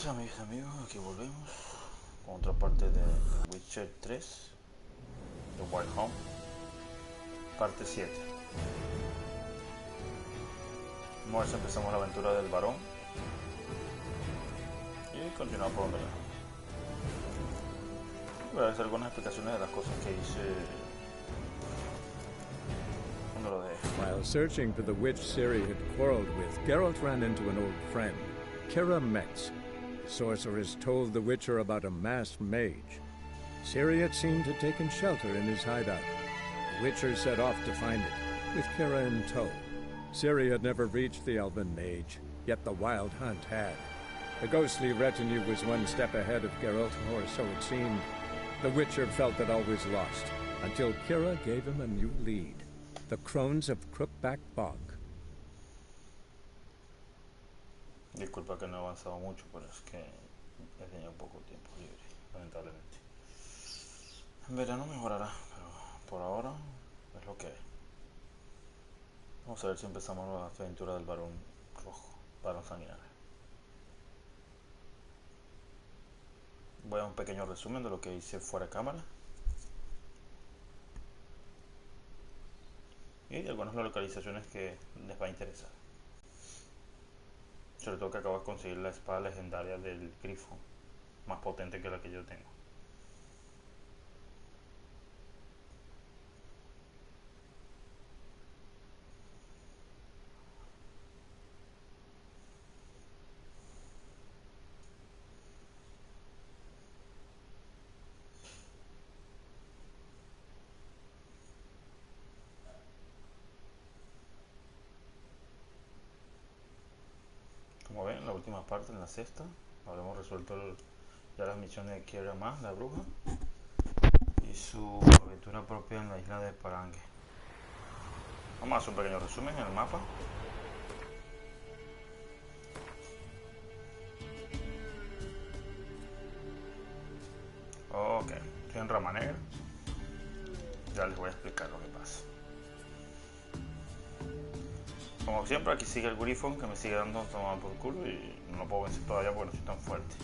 Pues amigos, aquí volvemos con otra parte de Witcher 3 de Wild Home, parte 7. Vamos a ver si empezamos la aventura del varón y continuamos por donde va. Voy a hacer algunas explicaciones de las cosas que hice cuando lo dejé. While searching for the witch Ciri had quarreled with, Geralt ran into an old friend, Kira Metz. The sorceress told the Witcher about a masked mage. Ciri had seemed to have taken shelter in his hideout. The Witcher set off to find it, with Kira in tow. Ciri had never reached the elven mage, yet the wild hunt had. The ghostly retinue was one step ahead of Geralt, or so it seemed. The Witcher felt that all was lost, until Kira gave him a new lead. The Crones of Crookback Bog. Disculpa que no he avanzado mucho, pero es que he tenido poco tiempo libre, lamentablemente. En verano mejorará, pero por ahora es lo que hay. Vamos a ver si empezamos la aventura del varón rojo, varón sanguinario. Voy a un pequeño resumen de lo que hice fuera de cámara y de algunas localizaciones que les va a interesar. Sobre todo que acabo de conseguir la espada legendaria del grifo, más potente que la que yo tengo. Como ven, en la última parte, en la sexta, habremos resuelto ya las misiones de Kira más, la bruja, y su aventura propia en la isla de Parangue. Vamos a hacer un pequeño resumen en el mapa. Ok, estoy en Rama Negra. Ya les voy a explicar lo que pasa. Como siempre, aquí sigue el Griffon que me sigue dando tomado por culo y no lo puedo vencer todavía porque no soy tan fuerte.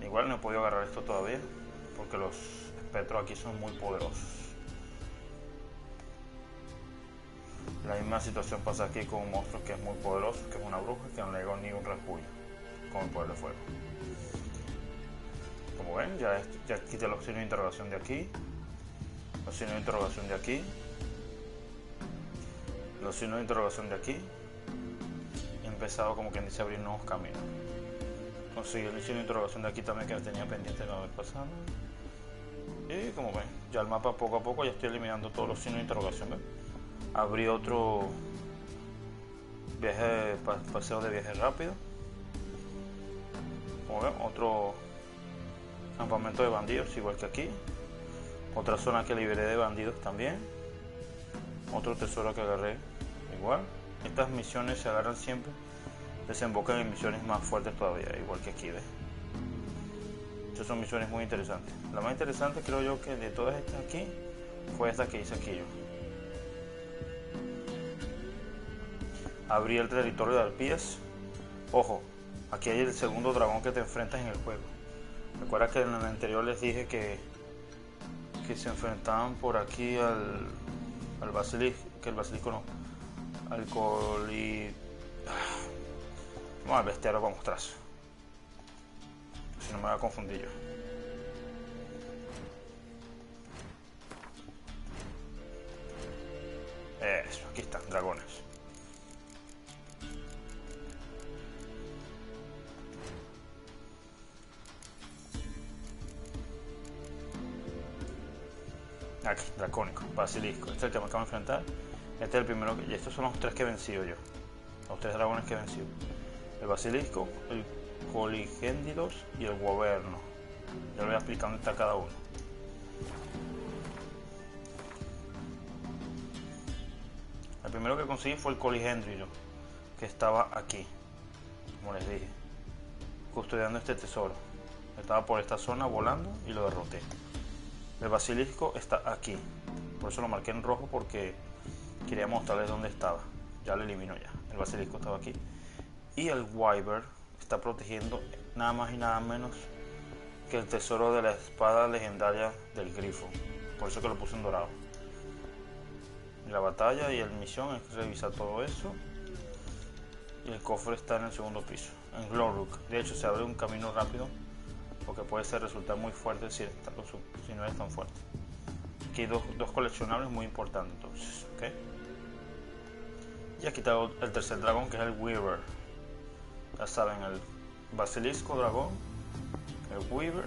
Igual no he podido agarrar esto todavía porque los espectros aquí son muy poderosos. La misma situación pasa aquí con un monstruo que es muy poderoso, que es una bruja, que no le llegó ni un refugio con el poder de fuego. Como ven, ya quité los signos de interrogación de aquí, los signos de interrogación de aquí, los signos de interrogación de aquí, y he empezado como quien dice a abrir nuevos caminos. Conseguí el signo de interrogación de aquí también que tenía pendiente la vez pasada. Y como ven, ya el mapa poco a poco ya estoy eliminando todos los signos de interrogación. ¿Ven? Abrí otro paseo de viaje rápido. Como ven, otro campamento de bandidos igual que aquí. Otra zona que liberé de bandidos también. Otro tesoro que agarré igual. Estas misiones se agarran siempre, desembocan en misiones más fuertes todavía, igual que aquí, ¿ves? Estas son misiones muy interesantes. La más interesante creo yo que de todas estas aquí fue esta que hice aquí yo. Abrí el territorio de Arpías. Ojo, aquí hay el segundo dragón que te enfrentas en el juego. Recuerda que en el anterior les dije que se enfrentaban por aquí al basilisco, que el basilisco no, al vamos al bestiario para mostrarse, si no me voy a confundir yo. Eso, aquí están, dragones. Aquí, dracónico, basilisco. Este es el que me acabo de enfrentar. Este es el primero y estos son los tres que he vencido yo. Los tres dragones que he vencido. El basilisco, el coligéndidos y el goberno. Ya lo voy a explicar dónde está cada uno. El primero que conseguí fue el coligéndido, que estaba aquí, como les dije, custodiando este tesoro. Estaba por esta zona volando y lo derroté. El basilisco está aquí, por eso lo marqué en rojo porque quería mostrarles dónde estaba. Ya lo elimino ya. El basilisco estaba aquí. Y el wyvern está protegiendo nada más y nada menos que el tesoro de la espada legendaria del grifo. Por eso que lo puse en dorado. Y la batalla y la misión es revisar todo eso. Y el cofre está en el segundo piso, en Glowrook. De hecho, se abre un camino rápido, porque puede resultar muy fuerte si no es tan fuerte. Aquí hay dos coleccionables muy importantes, entonces, ¿ok? Y aquí está el tercer dragón, que es el Weaver. Ya saben, el basilisco dragón, el Weaver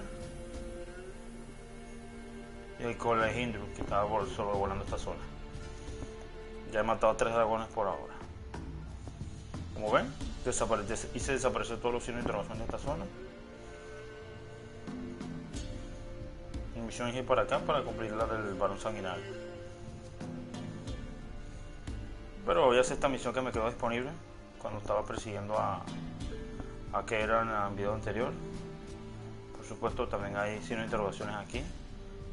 y el Colehindru, que estaba sobrevolando esta zona. Ya he matado a 3 dragones por ahora. Como ven, hice desaparecer todos los signos de interrogación de esta zona. Mi misión es ir para acá para cumplir la del varón sanguinario. Pero voy a hacer esta misión que me quedó disponible cuando estaba persiguiendo a que era en el video anterior. Por supuesto, también hay signos de interrogaciones aquí.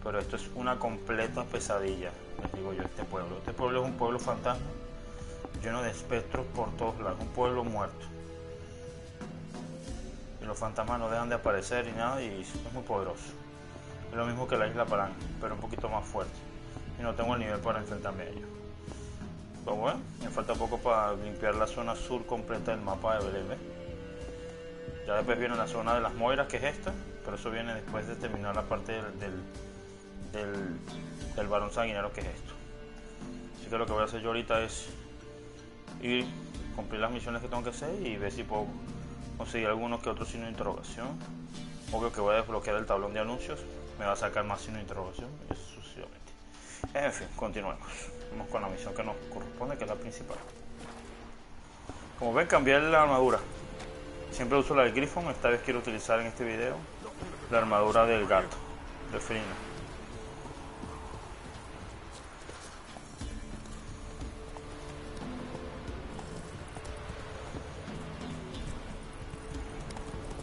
Pero esto es una completa pesadilla, les digo yo, este pueblo. Este pueblo es un pueblo fantasma, lleno de espectros por todos lados, un pueblo muerto. Y los fantasmas no dejan de aparecer y nada, y es muy poderoso. Es lo mismo que la isla Parán, pero un poquito más fuerte. Y no tengo el nivel para enfrentarme a ellos. Pero bueno, me falta poco para limpiar la zona sur completa del mapa de Belén. Ya después viene la zona de las Moiras, que es esta, pero eso viene después de terminar la parte del varón sanguinario, que es esto. Así que lo que voy a hacer yo ahorita es ir cumplir las misiones que tengo que hacer y ver si puedo conseguir alguno que otro signo de interrogación. Obvio que voy a desbloquear el tablón de anuncios, me va a sacar más signo de interrogación y eso sucesivamente. En fin, continuemos. Vamos con la misión que nos corresponde, que es la principal. Como ven, cambié la armadura. Siempre uso la del Griffon, esta vez quiero utilizar en este video la armadura del gato, del felino.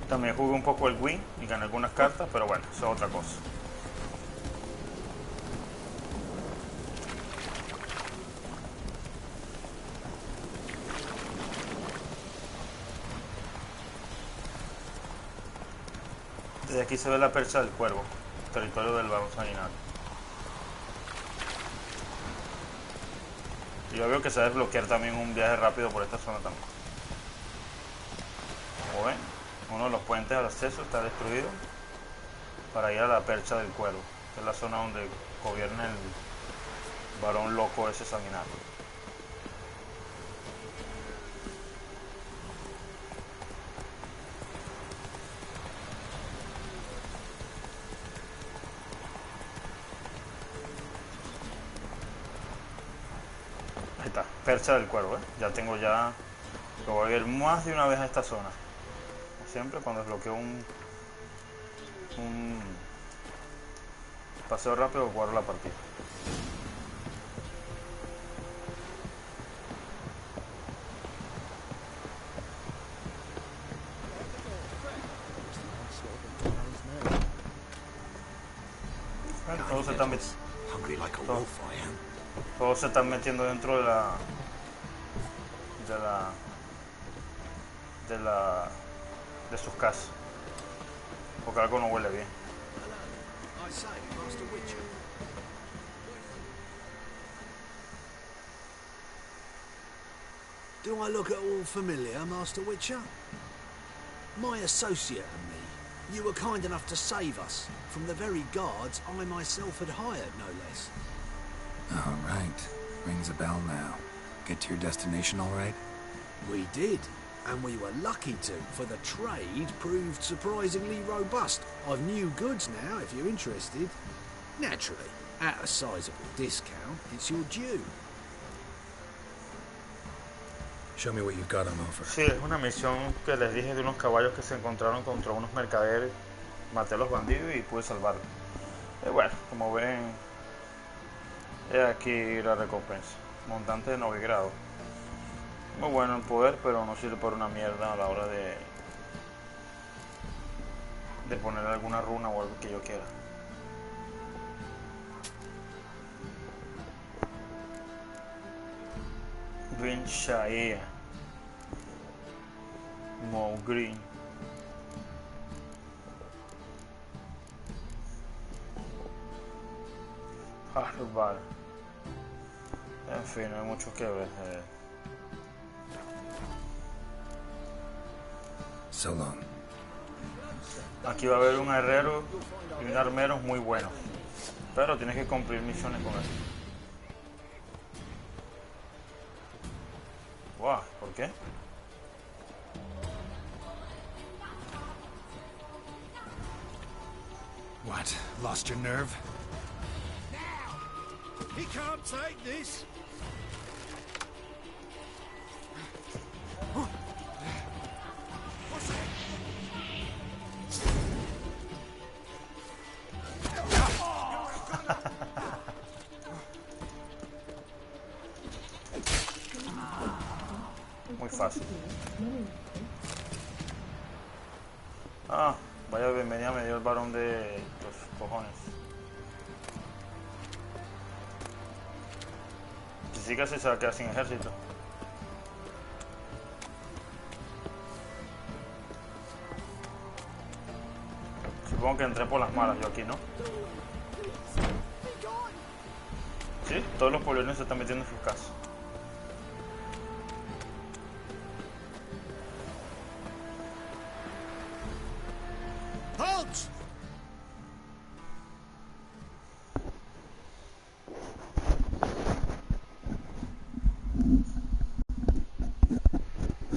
También jugué un poco el Wii y gané algunas cartas, pero bueno, eso es otra cosa. Desde aquí se ve la percha del cuervo, territorio del varón sanguinario. Y yo veo que se va a desbloquear también un viaje rápido por esta zona también. Como ven, uno de los puentes al acceso está destruido para ir a la percha del cuervo, que es la zona donde gobierna el varón loco ese sanguinario. Ahí está, percha del cuervo, Ya tengo ya, lo voy a ir más de una vez a esta zona. Siempre cuando desbloqueo un paseo rápido, guardo la partida. Todos se están metiendo dentro de sus casas, porque algo no huele bien. Do I look at all familiar, Master Witcher? My associate and me, you were kind enough to save us from the very guards I myself had hired, no less. All right. Rings a bell now. Get to your destination all right? We did, and we were lucky to, for the trade proved surprisingly robust. I've new goods now, if you're interested. Naturally, at a sizable discount, it's your due. Show me what you've got on offer. Sí, es una misión que les dije de unos caballos que se encontraron contra unos mercaderes. Maté a los bandidos y pude salvarlos. Y bueno, como ven, he aquí la recompensa. Montante de novigrado. Muy bueno el poder, pero no sirve por una mierda a la hora de poner alguna runa o algo que yo quiera. Green Shire, Mo Green. Harvard. En fin, hay mucho que ver. So long. Aquí va a haber un herrero y un armero muy bueno, pero tienes que cumplir misiones con él. Wow, ¿por qué? What? Lost your nerve? Now! He can't take this! What's that? Muy fácil. Ah, vaya bienvenida me dio el varón de los cojones. Si sigue así se va a quedar sin ejército. Supongo que entré por las malas yo aquí, ¿no? Sí, todos los pueblos se están metiendo en sus casas. Halt!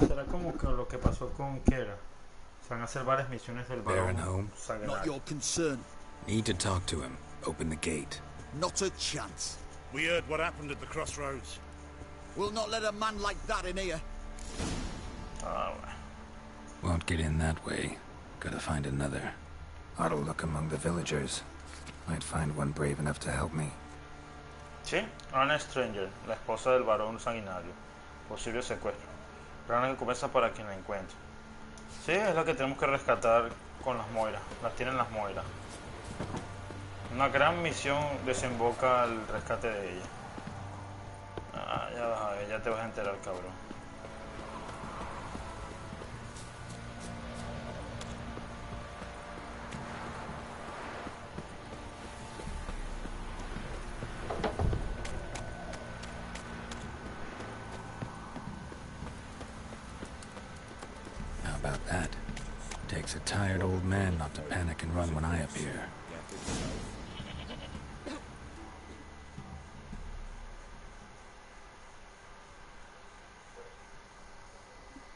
Será como que lo que pasó con Kera. Se van a hacer varias misiones del Baron varón home? Not sagrado. your concern. Need to talk to him. Open the gate. Not a chance. We heard what happened at the crossroads. We'll not let a man like that in here. Ah, bueno. Won't get in that way. Gotta find another. Ought to look among the villagers. Might find one brave enough to help me. Sí, Anna Stranger, la esposa del varón sanguinario. Posible secuestro. Gran recompensa para quien la encuentre. Sí, es la que tenemos que rescatar con las moiras. Las tienen las moiras. Una gran misión desemboca al rescate de ella. Ah, ya vas a ver, ya te vas a enterar, cabrón. How about that? Takes a tired old man not to panic and run when I appear.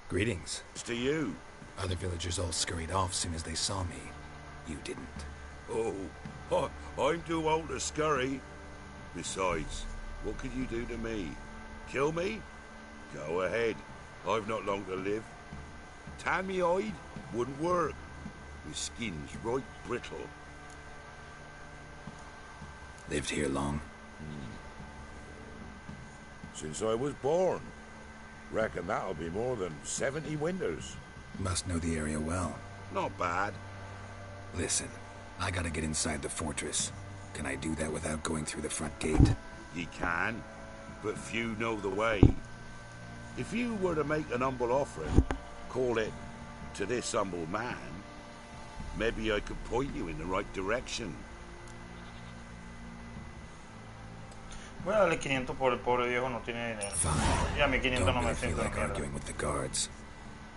Greetings. It's to you. Other villagers all scurried off soon as they saw me. You didn't. Oh, I'm too old to scurry. Besides, what could you do to me? Kill me? Go ahead. I've not long to live. Tan me hide wouldn't work. My skin's right brittle. Lived here long? Since I was born. Reckon that'll be more than 70 winters. Must know the area well. Not bad. Listen, I gotta get inside the fortress. Can I do that without going through the front gate? Ye can, but few know the way. If you were to make an humble offering, call it, to this humble man, maybe I could point you in the right direction. Voy a darle 500 por el pobre viejo, no tiene dinero. Fine. Y a mí 500 no Don't me really feel siento en like mierda. arguing with the guards.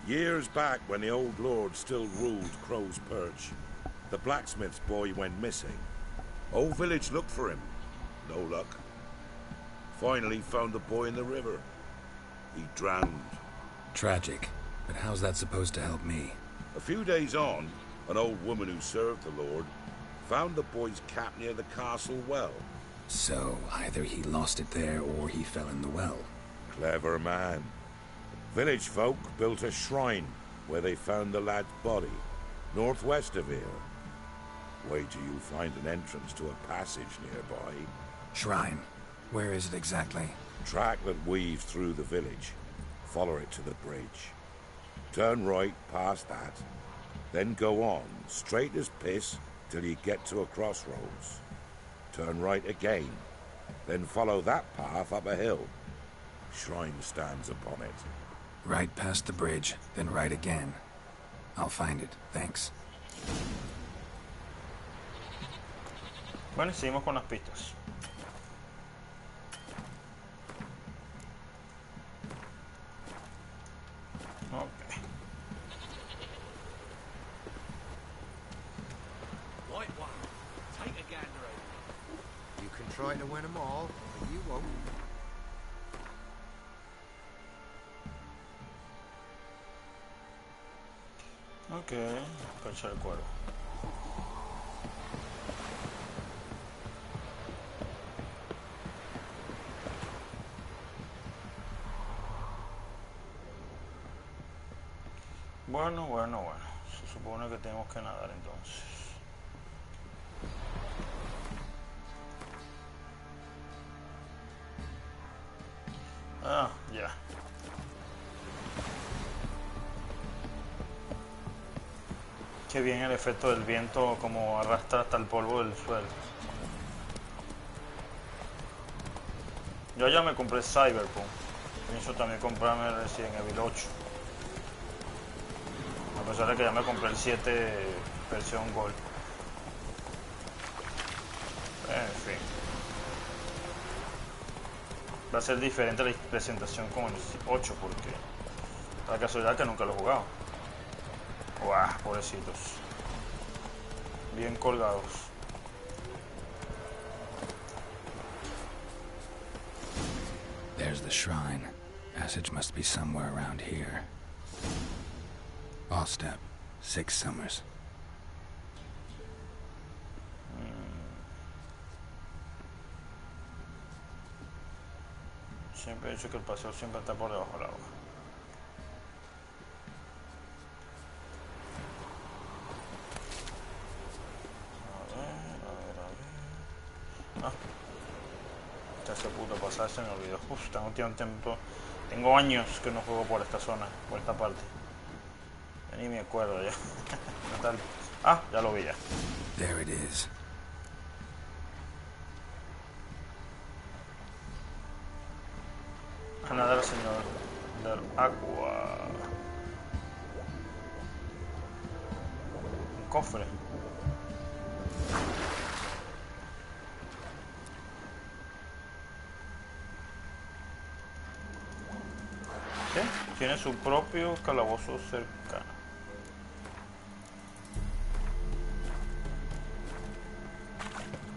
Years back, when the old lord still ruled Crow's Perch, the blacksmith's boy went missing. Whole village looked for him. No luck. Finally found the boy in the river. He drowned. Tragic. But how's that supposed to help me? A few days on, an old woman who served the lord found the boy's cap near the castle well. So, either he lost it there or he fell in the well. Clever man. Village folk built a shrine where they found the lad's body, northwest of here. Wait till you find an entrance to a passage nearby. Shrine. Where is it exactly? Track that weaves through the village. Follow it to the bridge. Turn right past that. Then go on, straight as piss, till you get to a crossroads. Turn right again. Then follow that path up a hill. Shrine stands upon it. Right past the bridge, then right again. I'll find it, thanks. Bueno, y seguimos con las pistas. try to win them all, but you won't. Ok, percha del cuero. Bueno. Se supone que tenemos que nadar entonces. Ah, ya. Qué bien el efecto del viento, como arrastra hasta el polvo del suelo. Yo ya me compré Cyberpunk. Pienso también comprarme Resident Evil 8. A pesar de que ya me compré el 7 versión Gold. En fin. Va a ser diferente la presentación con el 8 porque la casualidad que nunca lo he jugado. Guau, pobrecitos. Bien colgados. There's the shrine. Passage must be somewhere around here. All step. 6 summers. Siempre he dicho que el paseo siempre está por debajo del agua. A ver. Ese puto pasaje se me olvidó. Tengo años que no juego por esta zona, por esta parte. Ni me acuerdo ya. Ah, ya lo vi ya. There it is. A nadar, señor del agua. Un cofre. ¿Qué? Tiene su propio calabozo cercano.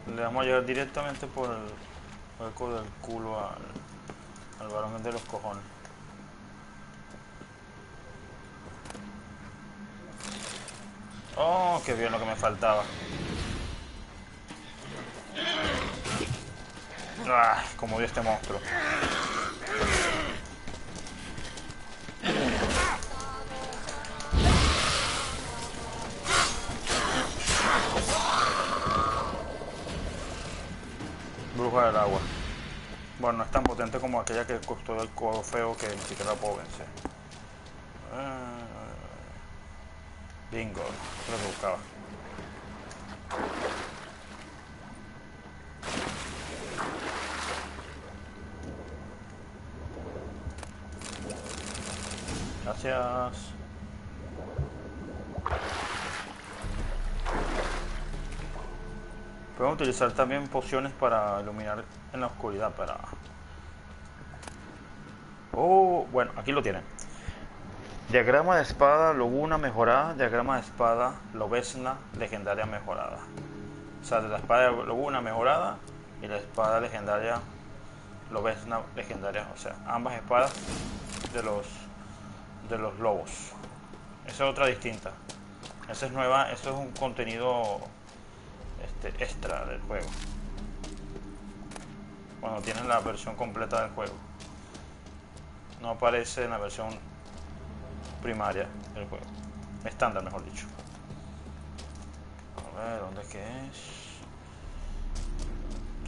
Le vamos a llegar directamente por el hueco del culo al varón de los cojones. Oh, qué bien lo que me faltaba. Ah, como vi este monstruo. Bruja del agua. Bueno, no es tan potente como aquella que costó el codo feo que ni siquiera la puedo vencer. Bingo, lo que buscaba. Gracias. Podemos utilizar también pociones para iluminar en la oscuridad para... Oh, bueno, aquí lo tienen. Diagrama de espada, lobuna mejorada. Diagrama de espada, lobesna, legendaria mejorada. O sea, de la espada de lobuna mejorada y la espada legendaria lobesna legendaria. O sea, ambas espadas de los lobos. Esa es otra distinta. Esa es nueva, eso es un contenido extra del juego. Cuando tienes la versión completa del juego. No aparece en la versión primaria del juego. Estándar, mejor dicho. A ver, ¿dónde es que es?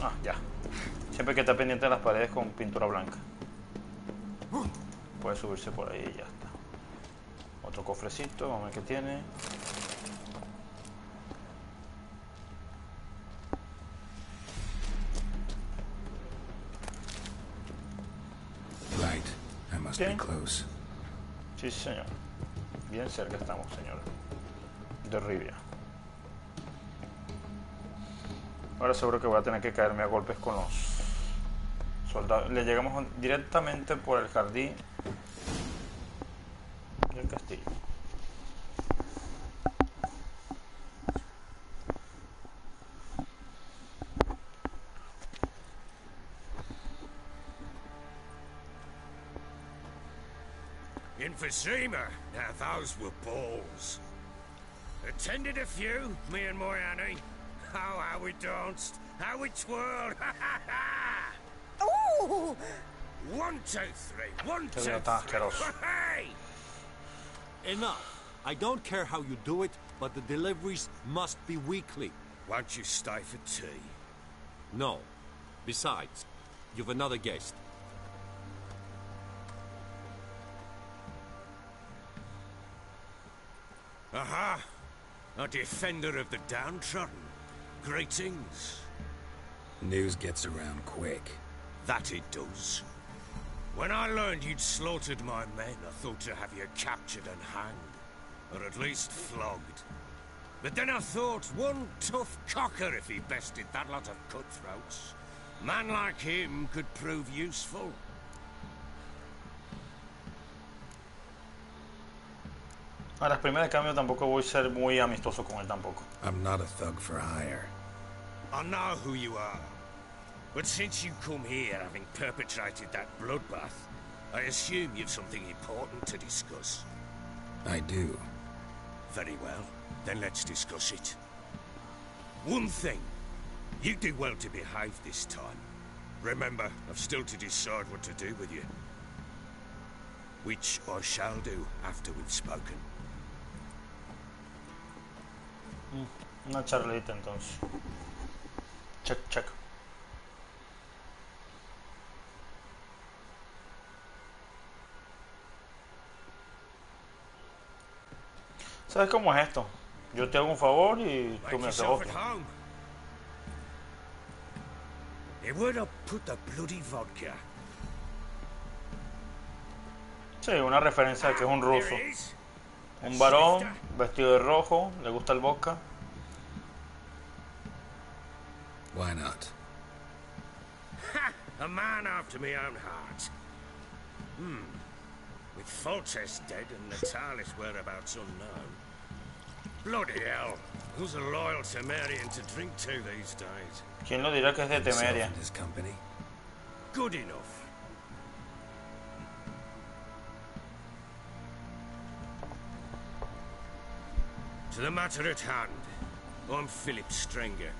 Ah, ya. Siempre que está pendiente de las paredes con pintura blanca. Puede subirse por ahí y ya está. Otro cofrecito, vamos a ver qué tiene. Light. I must be Bien. close. Sí, señor. Bien cerca estamos, señor. De Rivia. Ahora seguro que voy a tener que caerme a golpes con los soldados. Le llegamos directamente por el jardín del castillo. Emphysema. Now those were balls. Attended a few, me and my Annie. Oh, how we danced, how we twirled. Ooh! 1, 2, 3. 1, 2, 3. Hey! Enough. I don't care how you do it, but the deliveries must be weekly. Won't you stay for tea? No. Besides, you've another guest. Aha! A defender of the downtrodden. Greetings. News gets around quick. That it does. When I learned you'd slaughtered my men, I thought to have you captured and hanged. Or at least flogged. But then I thought, one tough cocker if he bested that lot of cutthroats. Man like him could prove useful. A las primeras de cambio tampoco voy a ser muy amistoso con él tampoco. I'm not a thug for hire. I know who you are. But since you come here having perpetrated that bloodbath, I assume you've something important to discuss. I do. Very well. Then let's discuss it. One thing. You do well to behave this time. Remember, I've still to decide what to do with you. Which I shall do after we've spoken. Una charlita entonces. Check, check. ¿Sabes cómo es esto? Yo te hago un favor y tú me haces otro. Where'd I put the bloody vodka? Sí, una referencia de que es un ruso. Un varón vestido de rojo, le gusta el vodka. Why not? Ha! A man after my own heart. With Foltest dead and Natalis whereabouts unknown. Bloody hell. Who's a loyal Temerian to drink to these days? ¿Quién lo dirá que es de Temeria? His company. Good enough. To the matter at hand, I'm Philip Strenger.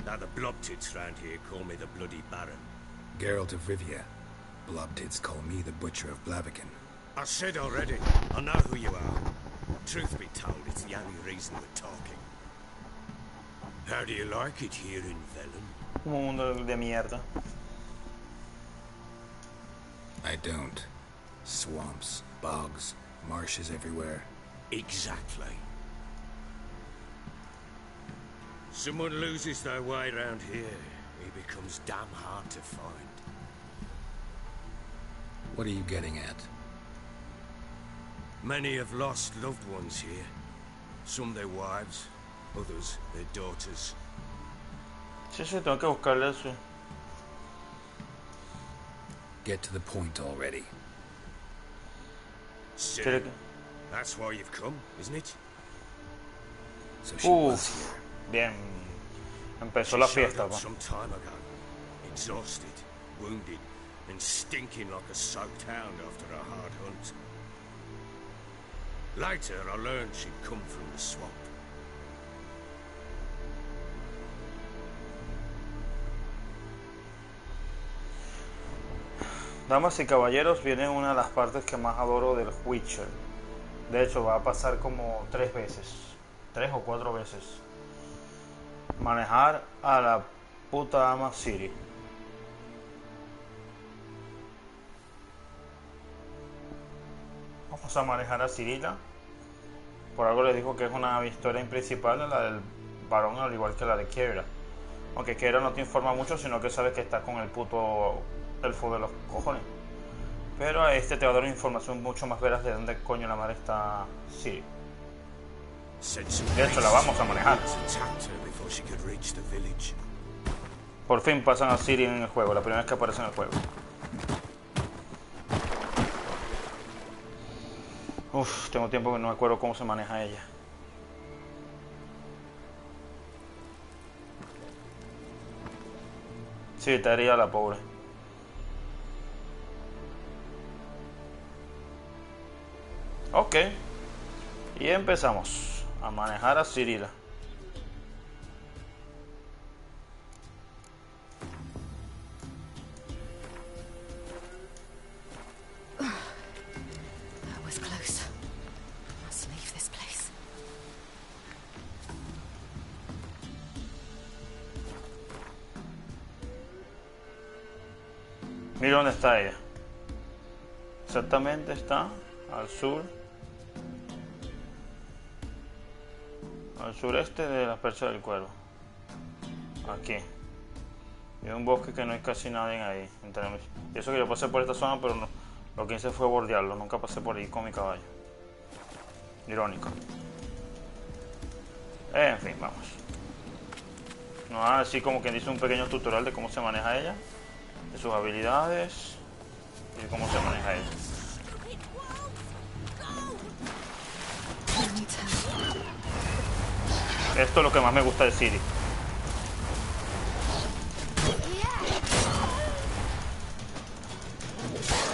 Now the blobtits round here call me the Bloody Baron. Geralt of Rivia. Blobtits call me the Butcher of Blaviken. I said already, I know who you are. Truth be told, it's the only reason we're talking. How do you like it here in Velen? Un mundo de mierda. I don't. Swamps, bogs, marshes everywhere. Exactly. Someone loses their way around here, he becomes damn hard to find. What are you getting at? Many have lost loved ones here. Some their wives, others their daughters. Sí, sí, tengo que buscarle eso. Get to the point already. Silly. That's why you've come, isn't it? So she was here. Bien. Empezó la fiesta, pa. Some time ago. Exhausted, wounded, and stinking like a soaked hound after a hard hunt. Later, I learned she'd come from the swamp. Damas y caballeros, viene una de las partes que más adoro del Witcher. De hecho, va a pasar como 3 veces. 3 o 4 veces. Manejar a la puta ama Ciri. Vamos a manejar a Cirila. Por algo les dijo que es una historia principal, la del varón, al igual que la de Keira. Aunque Keira no te informa mucho, sino que sabes que está con el puto elfo de los cojones. Pero a este te va a dar una información mucho más veraz de dónde coño la madre está Ciri. De hecho, la vamos a manejar. Por fin pasan a Ciri en el juego, la primera vez que aparece en el juego. Uf, tengo tiempo que no me acuerdo cómo se maneja ella. Sí, estaría la pobre. Ok. Y empezamos a manejar a Cirila. That was close. Must leave this place. Mira dónde está ella. Exactamente está al sur. Al sureste de la percha del cuervo. Aquí. Y un bosque que no hay casi nadie ahí. Y eso que yo pasé por esta zona, pero no, lo que hice fue bordearlo. Nunca pasé por ahí con mi caballo. Irónico. En fin, vamos. Nos va así como quien dice un pequeño tutorial de cómo se maneja ella. De sus habilidades. Y de cómo se maneja ella. Esto es lo que más me gusta de Ciri.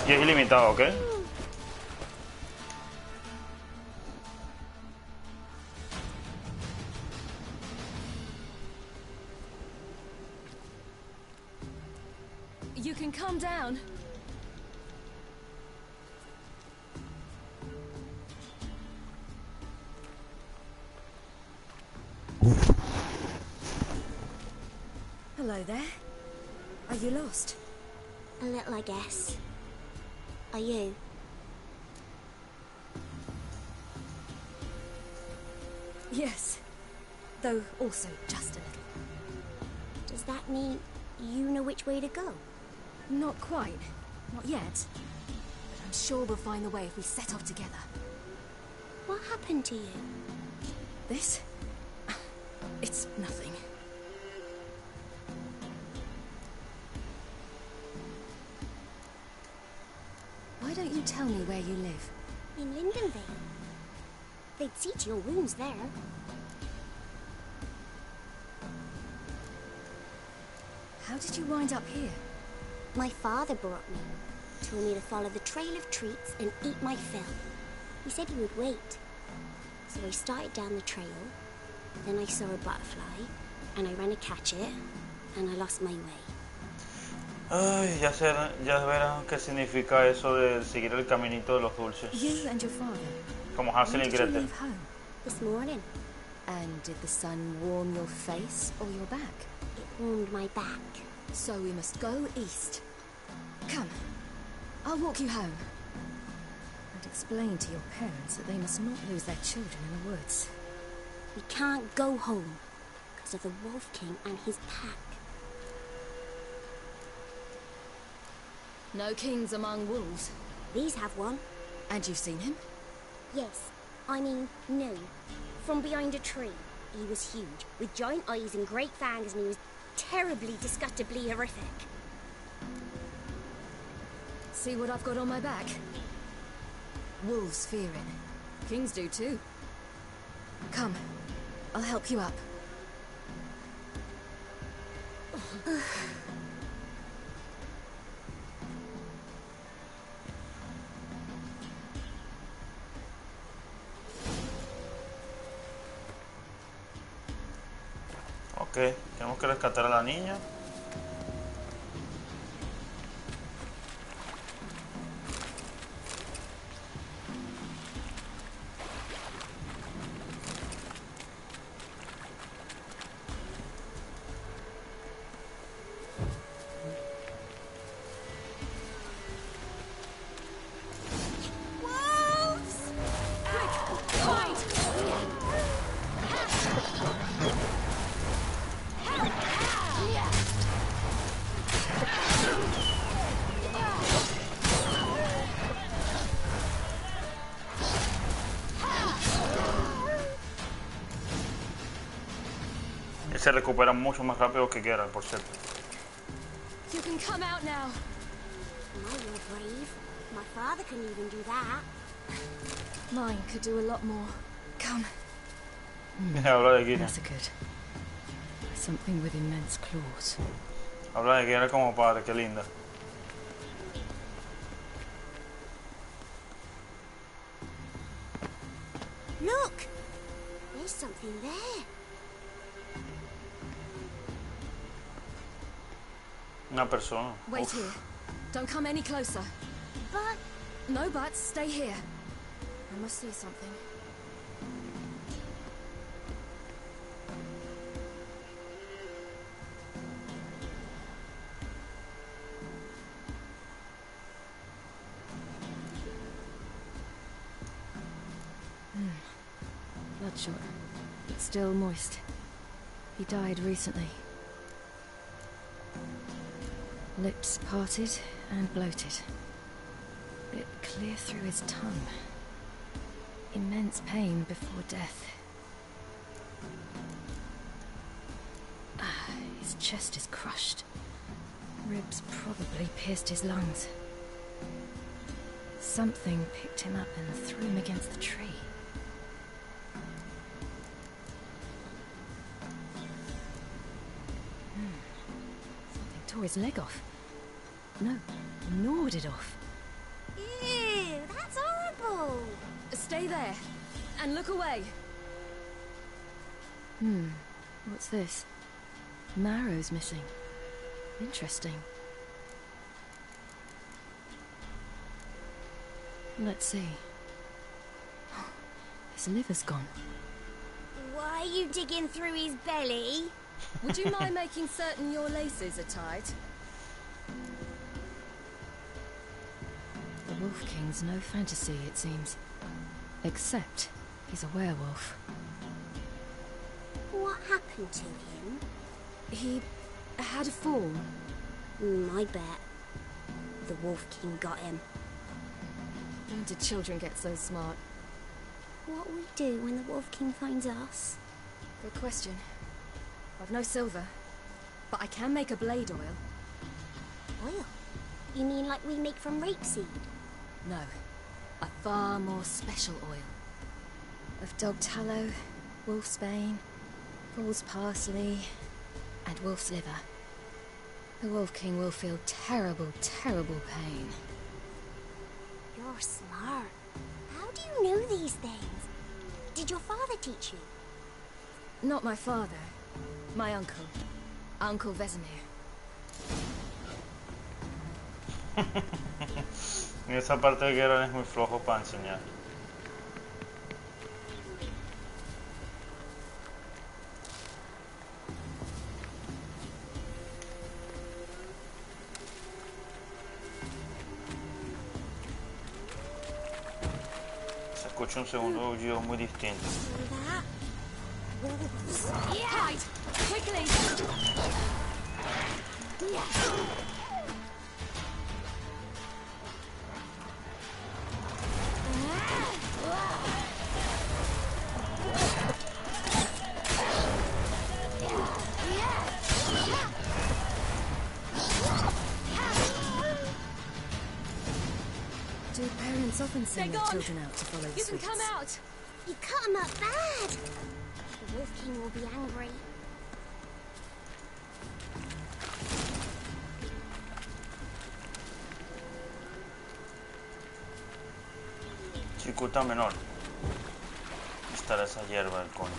Y es ilimitado, ¿ok? You can calm down. Hello there. Are you lost? A little, I guess. Are you? Yes. Though also just a little. Does that mean you know which way to go? Not quite. Not yet. But I'm sure we'll find the way if we set off together. What happened to you? This? It's nothing. Why don't you tell me where you live? In Lindenvale. They'd see to your wounds there. How did you wind up here? My father brought me. Told me to follow the trail of treats and eat my fill. He said he would wait. So I started down the trail. Then I saw a butterfly, and I ran to catch it, and I lost my way. Ay, ya verán qué significa eso de seguir el caminito de los dulces. You and your father. Como Hansel y When did you Gretel. leave home? This morning, And did the sun warm your face or your back? it warmed my back. So we must go east. Come, I'll walk you home. And explain to your parents that they must not lose their children in the woods. We can't go home because of the Wolf King and his pack. No kings among wolves. These have one. And you've seen him? Yes, I mean, no. From behind a tree. He was huge, with giant eyes and great fangs, and he was terribly, disgustingly horrific. See what I've got on my back? Wolves fear it. Kings do too. Come, I'll help you up. Ok, tenemos que rescatar a la niña. Él se recupera mucho más rápido que Geralt, por cierto. You can come out now. My, you're brave. My father couldn't even do that. Mine could do a lot more. Come. Habla de Geralt. Massacred. Something with immense claws. Habla de Geralt como padre, qué linda. something there. Una persona. Wait Uf. here. Don't come any closer. But No buts. Stay here. I must see something. Bloodshot, but still moist. He died recently. Lips parted and bloated. Bit clear through his tongue. Immense pain before death. His chest is crushed. Ribs probably pierced his lungs. Something picked him up and threw him against the tree. Something tore his leg off. No, gnawed it off. ew, that's horrible. Stay there, and look away. What's this? Marrow's missing. Interesting. Let's see. His liver's gone. Why are you digging through his belly? Would you mind making certain your laces are tied? The Wolf King's no fantasy, it seems. Except he's a werewolf. What happened to him? He had a fall. I bet. The Wolf King got him. When did children get so smart? What will we do when the Wolf King finds us? Good question. I've no silver, but I can make a blade oil. Oil? You mean like we make from rapeseed? No, a far more special oil. Of dog tallow, wolf's bane, fool's parsley, and wolf's liver. The Wolf King will feel terrible, terrible pain. You're smart. How do you know these things? Did your father teach you? Not my father. My uncle. Uncle Vesemir. Y esa parte de Geralt es muy flojo para enseñar. Se escucha un segundo aullido muy distinto. That? Wolves. Hide! Quickly! Do parents often send their children out to follow the You can sweets? come out! You cut him up bad! The Wolf King will be angry. Dificultad menor. Estará esa hierba del coño.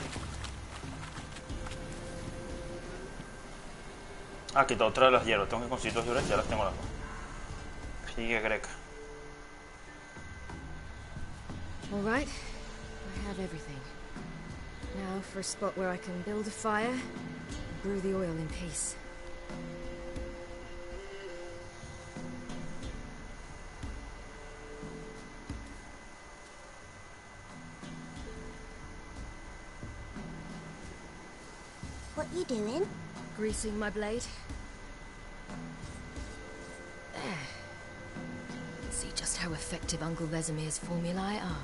Ah, quitado otra de las hierbas. Tengo que conseguir 2 hierbas, ya las tengo las 2. Figue greca. All right, I have everything. Now for a spot where I can build a fire and brew the oil in peace. What you doing? Greasing my blade. There. See just how effective Uncle Vesemir's formulae are.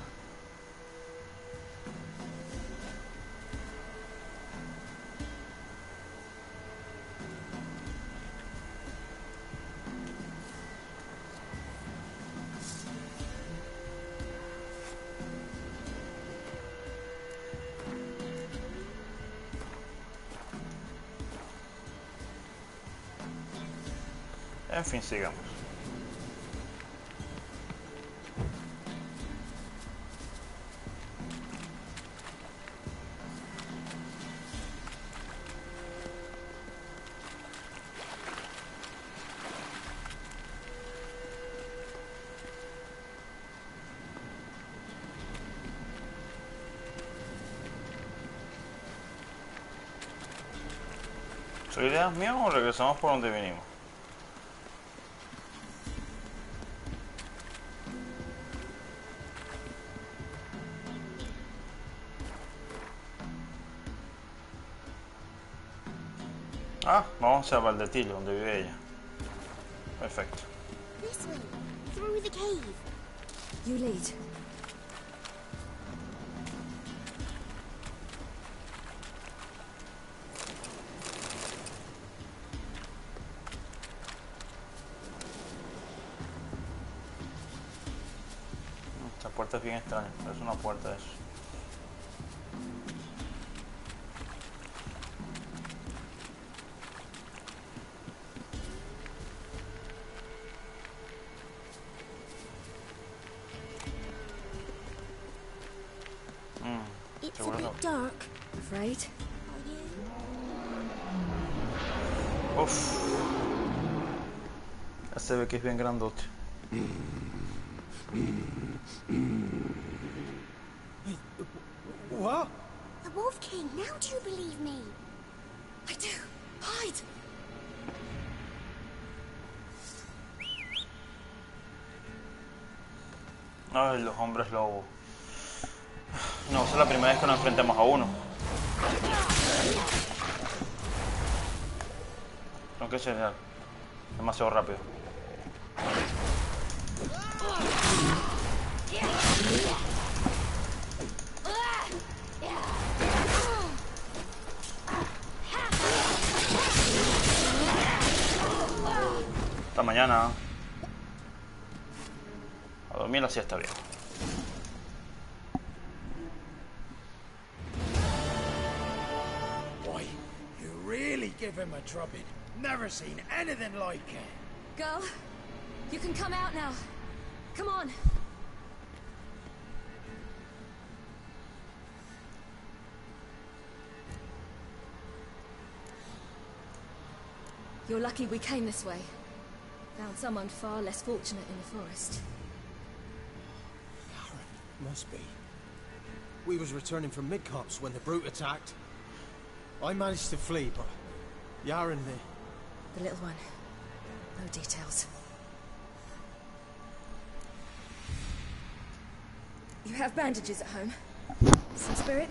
En fin, sigamos. ¿La idea es mía o regresamos por donde vinimos? Ah, vamos hacia Valdetillo, donde vive ella. Perfecto. This way, through the cave. You lead. Esta puerta es bien extraña, es una puerta de eso. It's a bit dark. Afraid? Are you? Uf. Ya se ve que es bien grandote. What? The Wolf King, now do you believe me? I do. Hide! Ay, los hombres lobo. No, esa es la primera vez que nos enfrentamos a uno. Tengo que ser demasiado rápido. Hasta mañana. A dormir la siesta, viejo. Why, you really give him a drubbing. Never seen anything like it. Girl, you can come out now. Come on. You're lucky we came this way. Found someone far less fortunate in the forest. Must be. We was returning from Midcops when the brute attacked. I managed to flee, but Yaren, The little one. No details. You have bandages at home? Some spirit?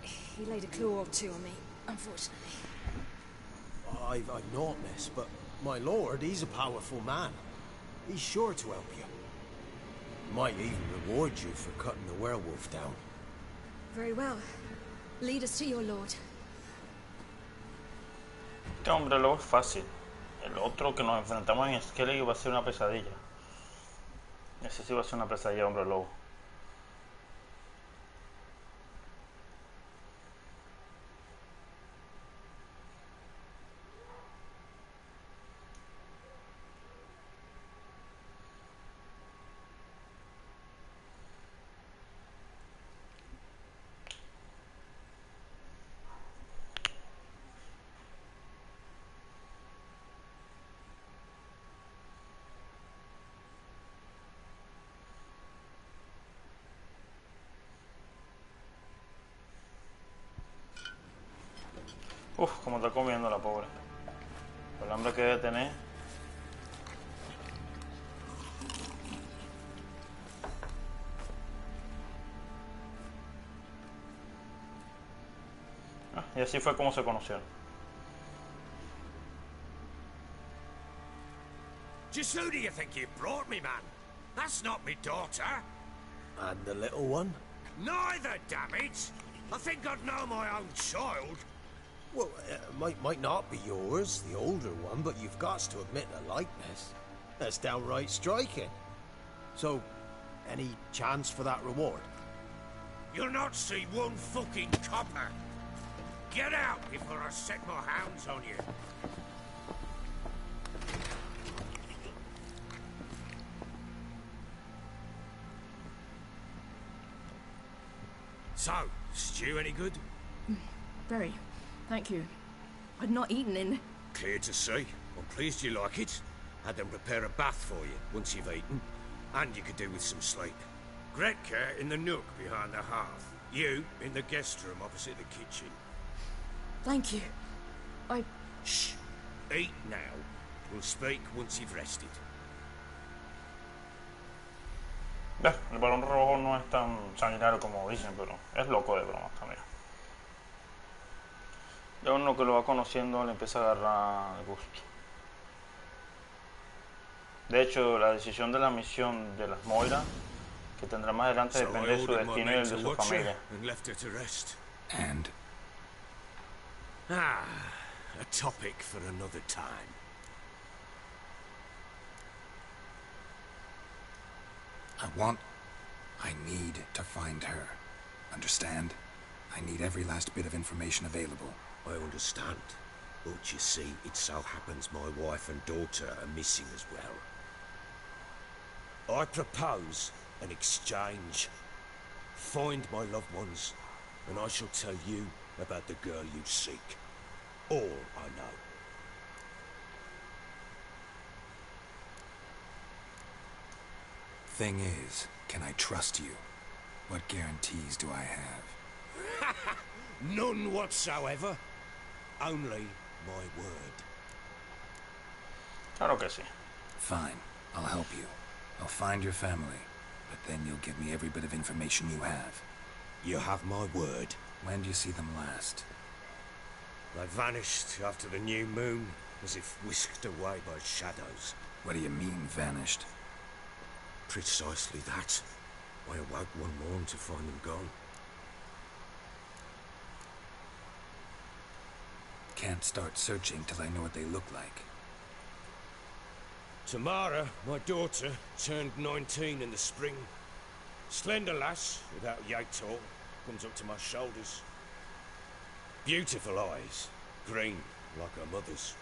He laid a claw or two on me, unfortunately. I've not, miss, but my lord, he's a powerful man. He's sure to help you. Might even reward you for cutting the werewolf down. Very well. Lead us to your lord. Este hombre lobo es fácil. El otro que nos enfrentamos en Skellig va a ser una pesadilla. Ese sí va a ser una pesadilla, hombre lobo. Uf, como está comiendo la pobre. El hambre que debe tener. Y así fue como se conocieron. Just who do you think you brought me, man? That's not me daughter. And the little one? Neither, damn it! I think I'd know my own child. Well, might not be yours, the older one, but you've got to admit the likeness. That's downright striking. So, any chance for that reward? You'll not see one fucking copper. Get out before I set my hounds on you. So, stew any good? Very. Thank you. I'd not eaten in... Clear to see. I'm pleased you like it. Had them prepare a bath for you once you've eaten. And you could do with some sleep. Gretka in the nook behind the hearth. You in the guest room opposite the kitchen. Thank you. Shh. Eat now. We'll speak once you've rested. El balón rojo no es tan sanguinario como dicen, pero es loco de broma también. Ya uno que lo va conociendo le empieza a agarrar gusto. De hecho, la decisión de la misión de las Moira que tendrá más adelante depende de su destino y el de su familia. And? A topic for another time. I need to find her. Understand? I need every last bit of information available. I understand. But you see, it so happens my wife and daughter are missing as well. I propose an exchange. Find my loved ones, and I shall tell you about the girl you seek. All I know. Thing is, can I trust you? What guarantees do I have? None whatsoever. Only my word. Claro que sí. Fine, I'll help you. I'll find your family, but then you'll give me every bit of information you have. You have my word. When do you see them last? They vanished after the new moon, as if whisked away by shadows. What do you mean, vanished? Precisely that. I awoke one morning to find them gone. Can't start searching till I know what they look like. Tamara, my daughter, turned 19 in the spring. Slender lass, without yator, comes up to my shoulders. Beautiful eyes, green like her mother's.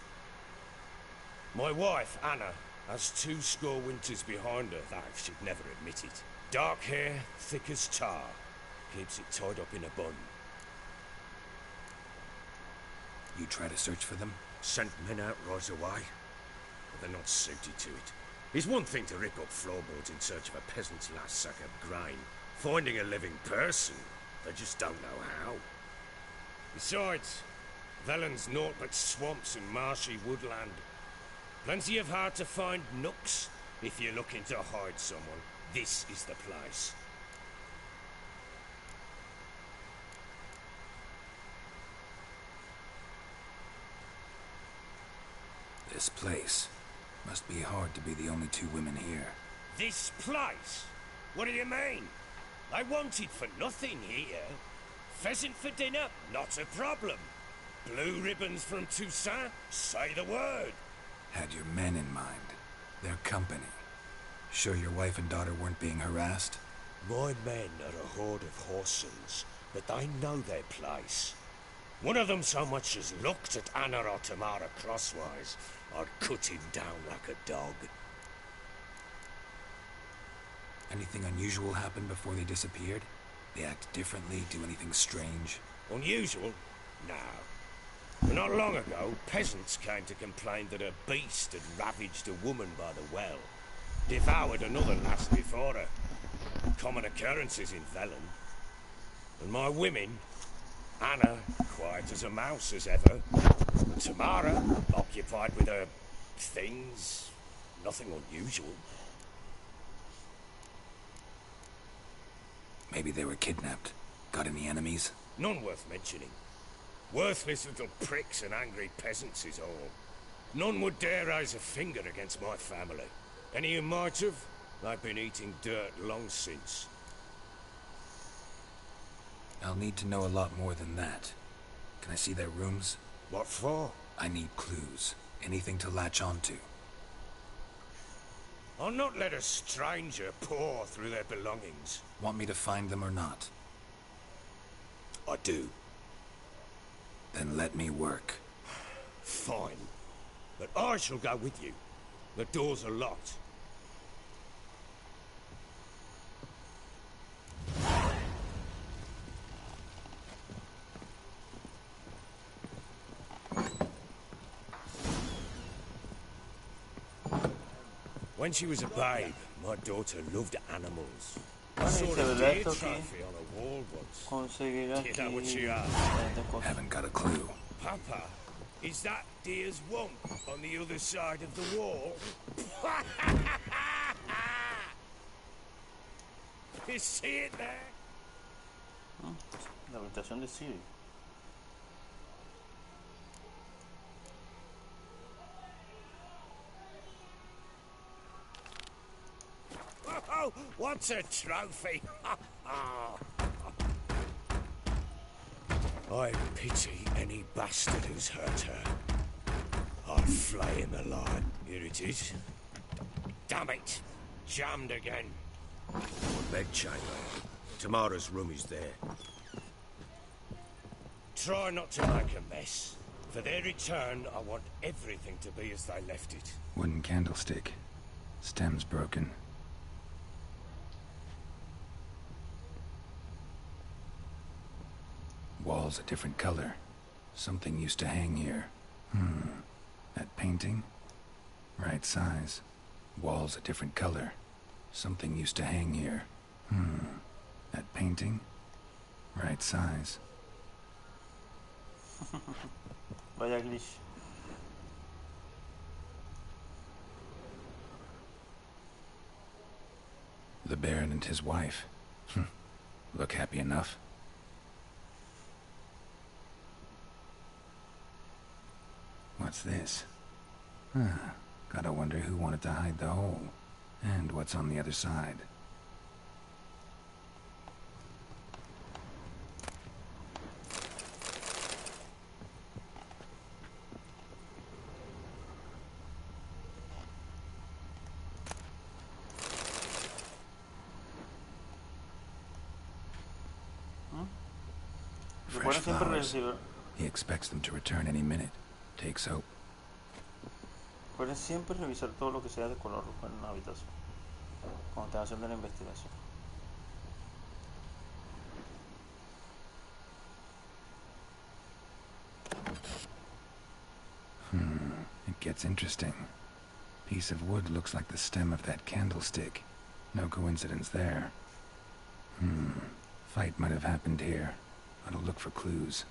My wife, Anna, has 20 winters behind her, though she'd never admit it. Dark hair, thick as tar, keeps it tied up in a bun. You try to search for them? Sent men out right away, but they're not suited to it. It's one thing to rip up floorboards in search of a peasant's last sack of grain. Finding a living person, they just don't know how. Besides, Velen's naught but swamps and marshy woodland. Plenty of hard-to-find nooks. If you're looking to hide someone, this is the place. This place. Must be hard to be the only two women here. This place? What do you mean? I wanted for nothing here. Pheasant for dinner? Not a problem. Blue ribbons from Toussaint? Say the word. Had your men in mind. Their company. Sure your wife and daughter weren't being harassed? My men are a horde of horsens, but they know their place. One of them so much as looked at Anna or Tamara crosswise, I'd cut him down like a dog. Anything unusual happen before they disappeared? They act differently, do anything strange? Unusual? No. But not long ago, peasants came to complain that a beast had ravaged a woman by the well. Devoured another lass before her. Common occurrences in Velen. And my women, Anna, quiet as a mouse as ever. And Tamara, occupied with her things. Nothing unusual. Maybe they were kidnapped. Got any enemies? None worth mentioning. Worthless little pricks and angry peasants is all. None would dare raise a finger against my family. Any who might have, they've been eating dirt long since. I'll need to know a lot more than that. Can I see their rooms? What for? I need clues. Anything to latch onto. I'll not let a stranger pore through their belongings. Want me to find them or not? I do. Then let me work. Fine. But I shall go with you. The doors are locked. When she was a babe, my daughter loved animals. I saw a deer trophy on a wall once. Conseguir You know what she aquí. asked? Haven't got a clue. Papa, Is that Deer's womp on the other side of the wall? You see it there? La habitación de Siri. Oh, what's a trophy? I pity any bastard who's hurt her. I'll flay him alive. Here it is. Damn it! Jammed again. Bedchamber. Tamara's room is there. Try not to make a mess. For their return, I want everything to be as they left it. Wooden candlestick. Stem's broken. Walls a different color. Something used to hang here. That painting? Right size. Walls a different color. Something used to hang here. That painting? Right size. Vaya glitch. The Baron and his wife. Look happy enough. What's this? Gotta wonder who wanted to hide the hole. And what's on the other side. Fresh flowers. He expects them to return any minute. Takes hope. Pueden siempre revisar todo lo que sea de color rojo en una habitación cuando estén haciendo la investigación. It gets interesting. Piece of wood looks like the stem of that candlestick. No coincidence there. Fight might have happened here. I'll look for clues.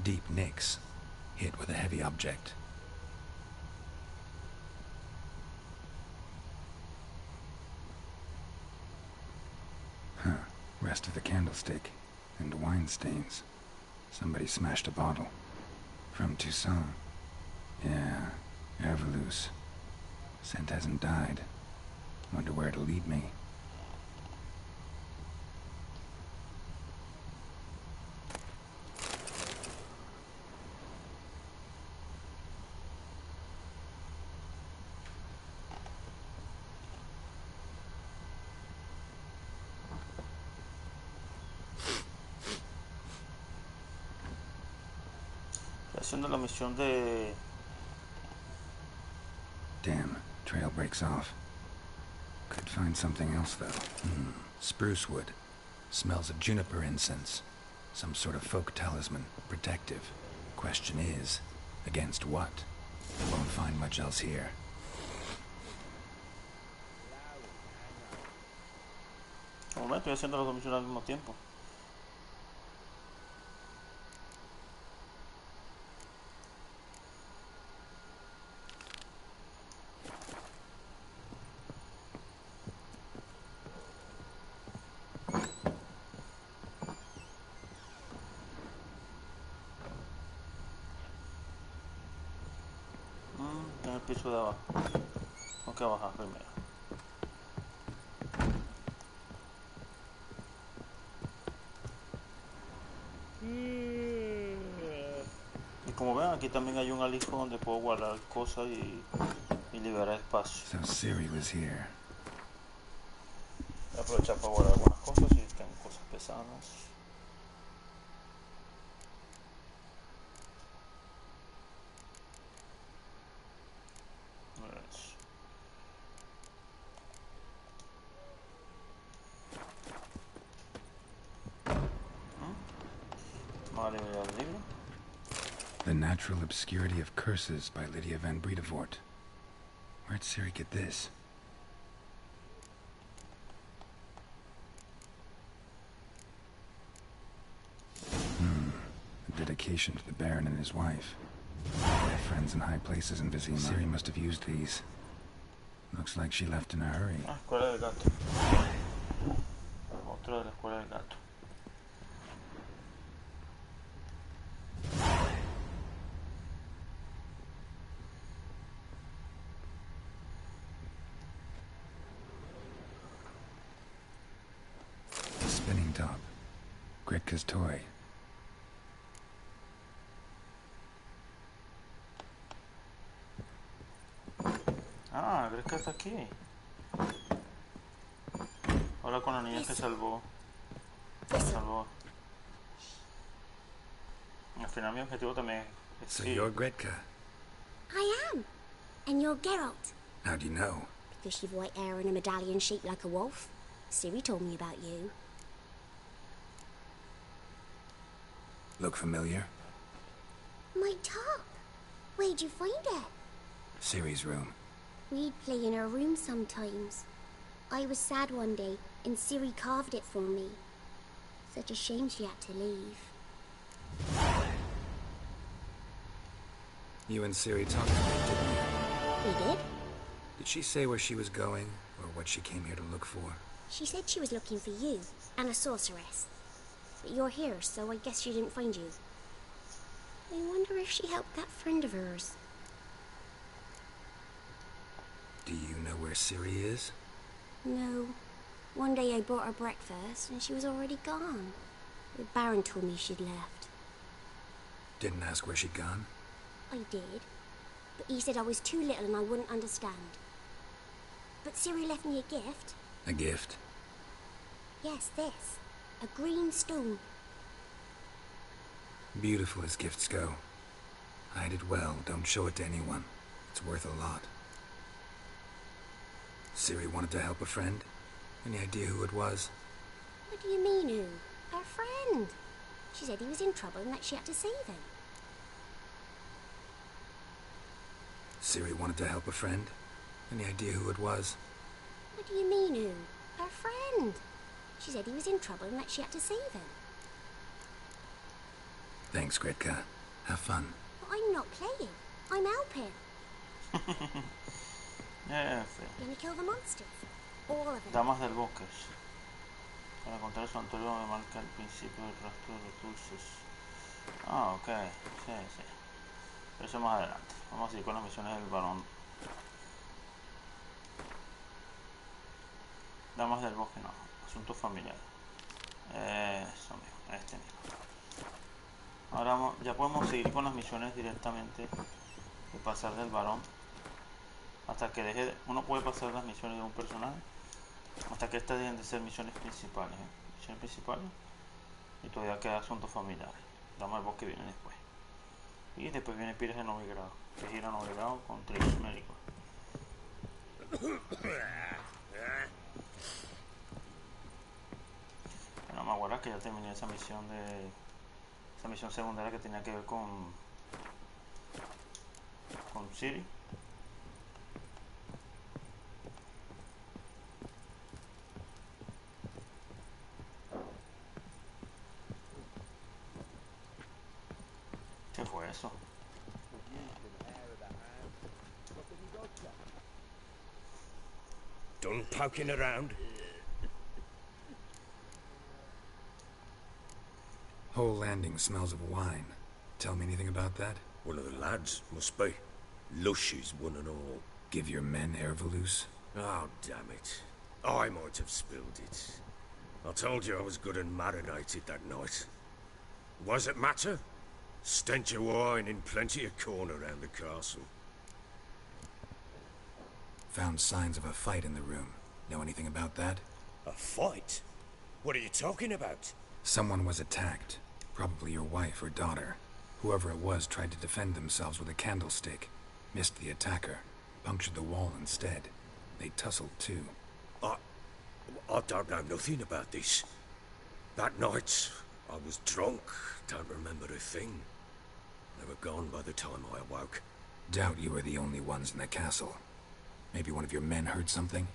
Deep nicks, hit with a heavy object. Rest of the candlestick, and wine stains. Somebody smashed a bottle. From Toussaint. Yeah, Erveloos. Scent hasn't died. Wonder where it'll lead me. Haciendo la misión de... Damn, trail breaks off. Could find something else though. Spruce wood. Smells of juniper incense. Some sort of folk talisman, protective. Question is, against what? Won't find much else here. Bueno, estoy haciendo las dos misiones al mismo tiempo. En el piso de abajo. Tengo que bajar primero. Y como ven, aquí también hay un alijo donde puedo guardar cosas y liberar espacio. So Siri was here. Voy a aprovechar para guardar algunas cosas si tengo cosas pesadas. The Natural Obscurity of Curses by Lydia van Bredevoort. Where'd Ciri get this? A dedication to the Baron and his wife. They have friends in high places in Vizima. Ciri must have used these. Looks like she left in a hurry. Ah, escuela del gato. Otro de la escuela del gato. A spinning top. Gretka's toy. Ah, ¿crees que está aquí? Ahora con la niña que salvó. Salvó. Al final mi objetivo también es... So you're Gretka. I am. And you're Geralt. How do you know? Because you've white hair and a medallion shaped like a wolf. Ciri told me about you. Look familiar? My top. Where'd you find it? Ciri's room. We'd play in her room sometimes. I was sad one day, and Ciri carved it for me. Such a shame she had to leave. You and Ciri talked to me, didn't you? We did? Did she say where she was going, or what she came here to look for? She said she was looking for you, and a sorceress. But you're here, so I guess she didn't find you. I wonder if she helped that friend of hers. Do you know where Ciri is? No. One day I brought her breakfast, and she was already gone. The Baron told me she'd left. Didn't ask where she'd gone? I did. But he said I was too little and I wouldn't understand. But Ciri left me a gift. A gift? Yes, this. A green stone. Beautiful as gifts go. Hide it well, don't show it to anyone. It's worth a lot. Ciri wanted to help a friend? Any idea who it was? What do you mean, who? Her friend. She said he was in trouble and that she had to save him. Ciri wanted to help a friend? Any idea who it was? What do you mean, who? Her friend. She said he was in trouble and that she had to save him. Thanks, Gretka. Have fun. But I'm not playing. I'm helping. Sí. Gonna kill the monsters. All of them. Damas del bosque. Para encontrar su santuario me marca el principio del rastro de recursos. Ah, ok. Sí, sí. Pero eso más adelante. Vamos a seguir con las misiones del varón. Damas del bosque, no. Asuntos familiares. Eso mismo. Este mismo. Ahora ya podemos seguir con las misiones directamente. De pasar del varón. Hasta que deje, uno puede pasar las misiones de un personaje hasta que estas dejen de ser misiones principales, misiones principales, y todavía queda asuntos familiares. Dama del bosque viene después, y después viene Pires de Novigrado, que es ir a Novigrado con trillos médicos. Bueno, me acuerdo que ya terminé esa misión secundaria que tenía que ver con Ciri. ¿Qué fue eso? Done poking around? Whole landing smells of wine. Tell me anything about that? One of the lads, must be. Lushes, one and all. Give your men Ervelus? Oh, damn it. I might have spilled it. I told you I was good and marinated that night. Was it matter? Stench of wine in plenty of corn around the castle. Found signs of a fight in the room. Know anything about that? A fight? What are you talking about? Someone was attacked. Probably your wife or daughter. Whoever it was tried to defend themselves with a candlestick. Missed the attacker. Punctured the wall instead. They tussled too. I don't know nothing about this. That night, I was drunk. Don't remember a thing. They were gone by the time I awoke. Doubt you were the only ones in the castle. Maybe one of your men heard something?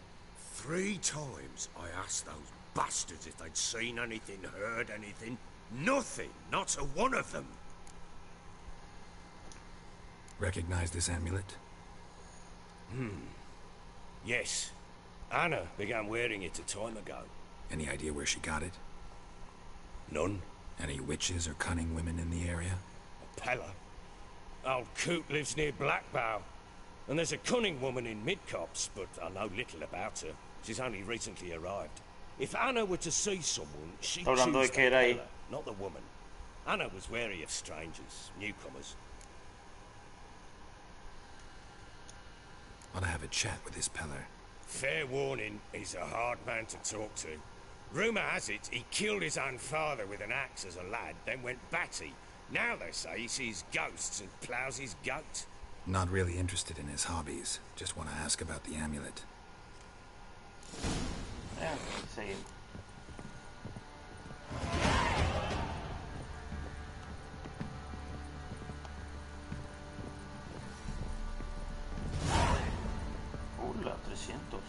3 times I asked those bastards if they'd seen anything, heard anything. Nothing! Not a one of them! Recognize this amulet? Yes. Anna began wearing it a time ago. Any idea where she got it? None. Any witches or cunning women in the area? Pella. Old Coot lives near Blackbow. And there's a cunning woman in Midcopse, but I know little about her. She's only recently arrived. If Anna were to see someone, she'd choose Hablando de que era ahí. Pella, not the woman. Anna was wary of strangers, newcomers. Want to have a chat with this Peller? Fair warning, he's a hard man to talk to. Rumour has it he killed his own father with an axe as a lad, then went batty. Now they say he sees ghosts and ploughs his goat. Not really interested in his hobbies. Just want to ask about the amulet. Seguimos. La 300.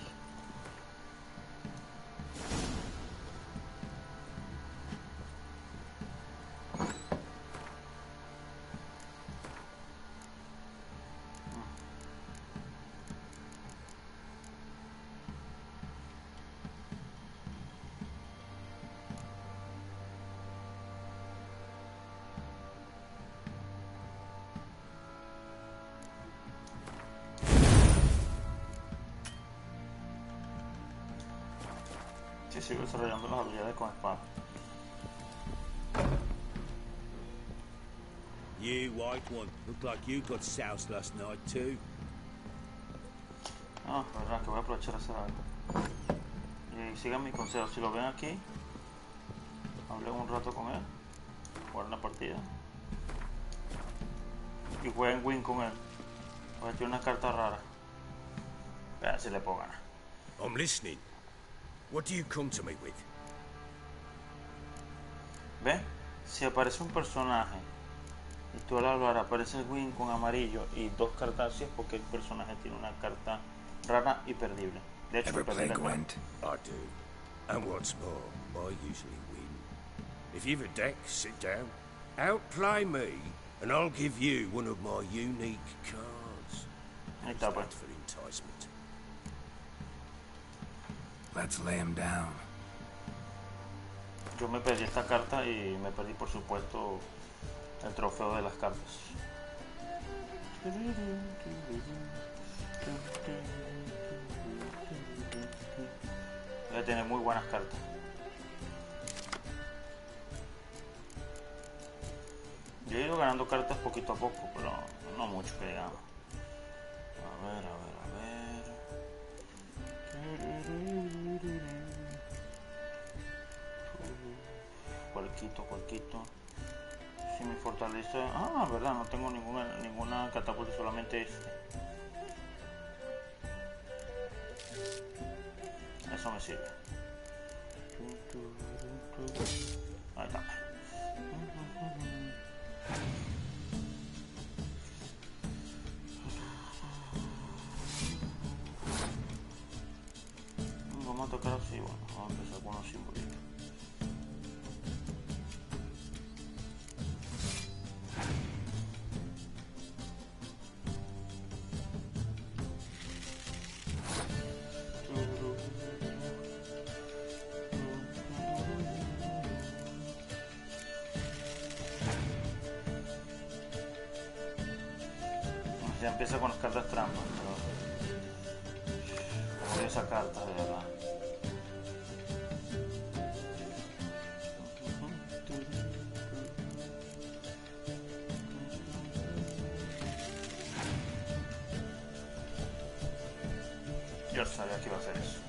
Sigo desarrollando las habilidades con espada. You, white one, looked like you got soused last night too. Ah, verdad que voy a aprovechar a hacer algo. Y sigan mi consejo, si lo ven aquí, hablen un rato con él, jugar una partida y jueguen win con él. Voy a tirar una carta rara. Vean si le puedo ganar. I'm listening. What do you come to me with? ¿Ves? Si aparece un personaje y tú al hablar aparece el win con amarillo y 2 cartas así es porque el personaje tiene una carta rara y perdible. De hecho, Ever play Gwent? I do. And what's more, I usually win. If you've a deck, sit down. Outplay me, and I'll give you one of my unique cards. Ahí está, pues. For enticement. Let's lay him down. Yo me perdí esta carta y me perdí, por supuesto, el trofeo de las cartas. Debe tener muy buenas cartas. Yo he ido ganando cartas poquito a poco, pero no mucho que digamos. A ver. Cualquito. Si me fortalece. Ah, verdad, no tengo ninguna catapulta, solamente este. Eso me sirve. Ahí está. Vamos a tocar así, bueno, vamos a empezar con unos simbolitos. Ya empieza con las cartas trampas, pero odio esa carta, de verdad. Yo sabía que iba a hacer eso.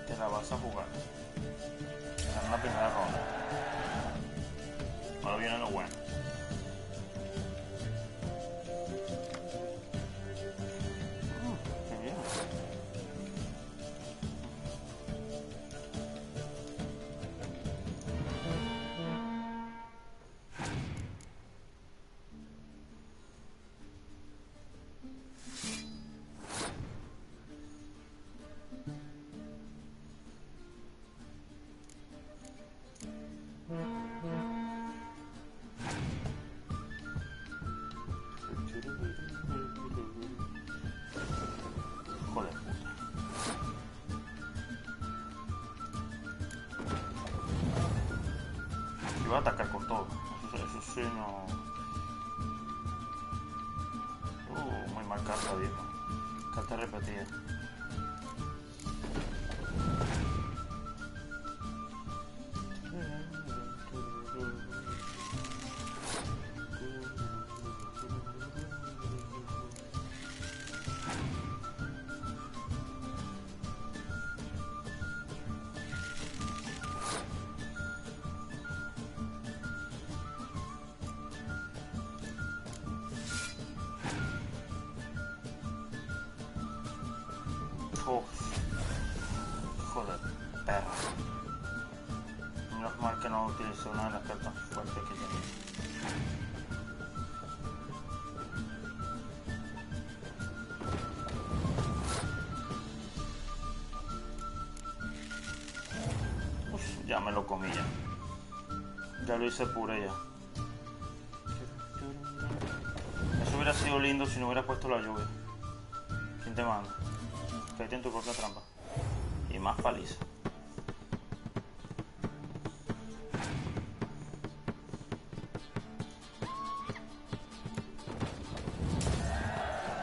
Te la vas a jugar. En una primera ronda. Ahora viene lo bueno. Qué bien. Sí, no. Muy mal carta, viejo. Carta repetida. Hijo de perra. Menos mal que no utilicé una de las cartas fuertes que tenía. Uf, ya me lo comí ya. Ya lo hice puré ya. Eso hubiera sido lindo si no hubiera puesto la lluvia. ¿Quién te manda? Caíte en tu propia trampa. Y más paliza.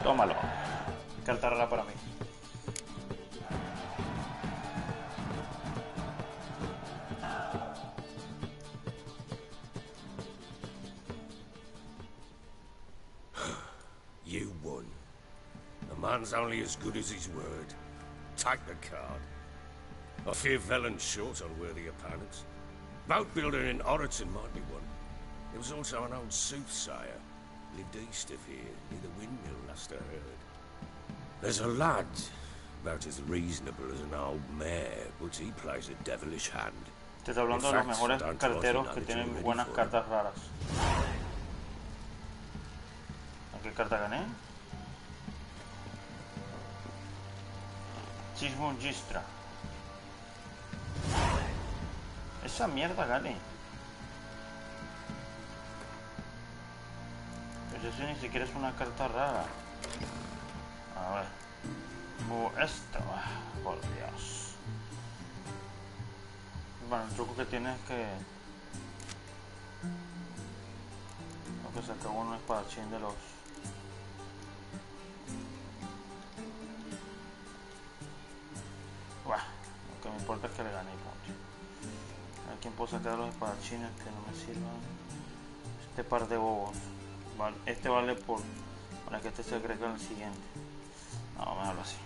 Tómalo. Carta rara para mí. You won. A man's only as good as his word. Take the card. I fear Velen's short on worthy opponents. Boat builder in Oroton might be one. There was also an old soothsayer. Lived east of here, near the windmill, last I heard. There's a lad, about as reasonable as an old mare, but he plays a devilish hand. Te estoy hablando de los mejores carteros que tienen buenas cartas raras. ¿A qué carta gané? Chismungistra. Esa mierda gané. Pero eso ni siquiera es una carta rara. A ver. Esto. Por Dios. Bueno, el truco que tiene es que... Lo que saca uno espadachín de los... Buah, lo que me importa es que le gane y punto. A ver quién puedo sacar de los espadachines que no me sirvan. Este par de bobos. Vale, este vale para que este se agrega al siguiente. No, mejor así.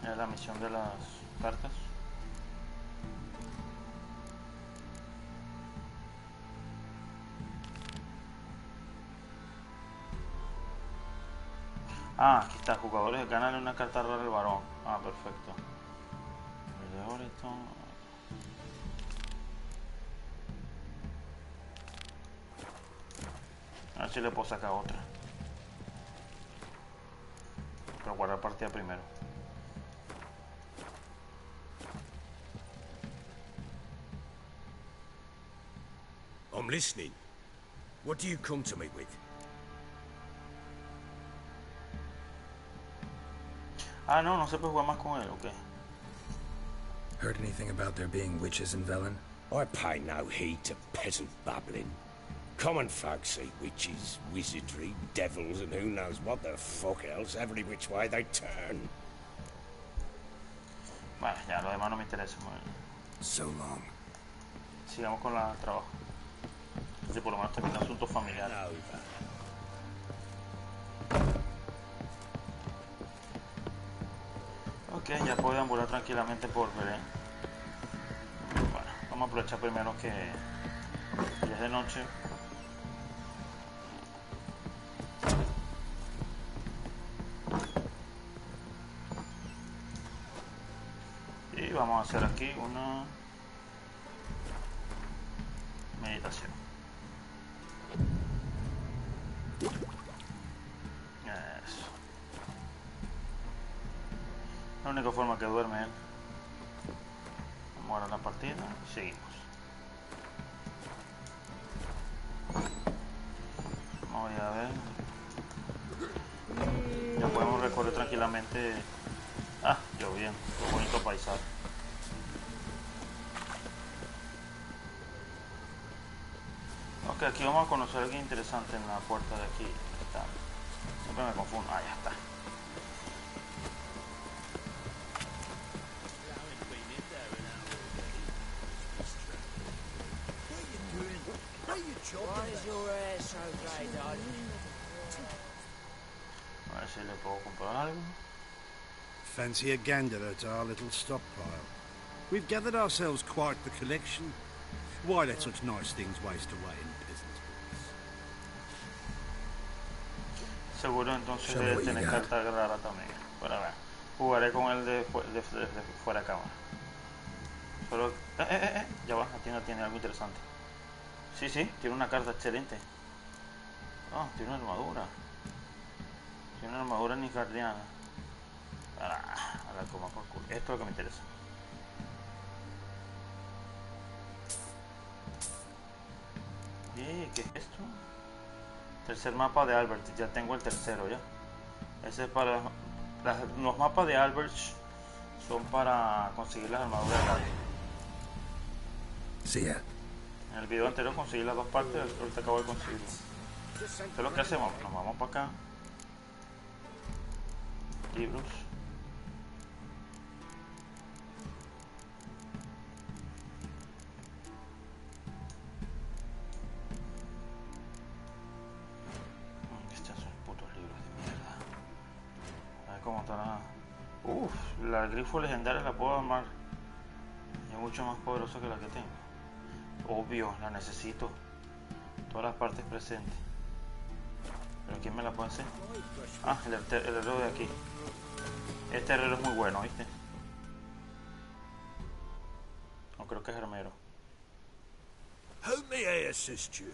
Es la misión de las cartas. Ah, aquí está, jugadores ganan una carta rara al varón. Ah, perfecto. A ver si le puedo sacar otra. Pero guardar partida primero. I'm listening. What do you come to me with? Ah, no se puede jugar más con él, ok. Heard anything about there being witches in Velen? I pay no heed to peasant babbling. Common folk see witches, wizardry, devils, and who knows what the fuck else every which way they turn. Bueno, ya lo demás no me interesa. So long. Sigamos con la trabajo. Así por lo menos termina asunto familiar. Ok, ya puedo deambular tranquilamente por Belén. Bueno, vamos a aprovechar primero que ya es de noche. Y vamos a hacer aquí una meditación. Eso. La única forma que duerme él. Vamos a la partida y seguimos. Vamos a ver. Ya podemos recorrer tranquilamente. Ah, lloviendo, qué bonito paisaje. Ok, aquí vamos a conocer a alguien interesante en la puerta de aquí. Está. Siempre me confundo. Ah, ya está. A ver si le puedo comprar algo. Fancy a gander at our little stockpile. We've gathered ourselves quite the collection. Why let such nice things waste away in peasants' books? Seguro entonces debe tener carta rara también. Bueno, a ver. Jugaré con el de fuera de cámara. Solo... Ya va, aquí no tiene algo interesante. Sí, tiene una carta excelente. Ah, tiene una armadura. Tiene una armadura nicardiana. A la coma por culo. Esto es lo que me interesa. ¿Qué es esto? Tercer mapa de Albert. Ya tengo el tercero ya. Ese es para... los mapas de Albert son para conseguir las armaduras de Albert. Sí, en el video anterior conseguí las dos partes, ahorita acabo de conseguirlo. Entonces lo que hacemos, nos vamos para acá. Libros. Estos son putos libros de mierda. A ver cómo está. La grifo legendaria la puedo armar. Es mucho más poderosa que la que tengo. Obvio, la necesito. Todas las partes presentes. ¿Pero quién me la puede hacer? Ah, el herrero de aquí. Este herrero es muy bueno, ¿viste? No creo que es armero. How may I assist you?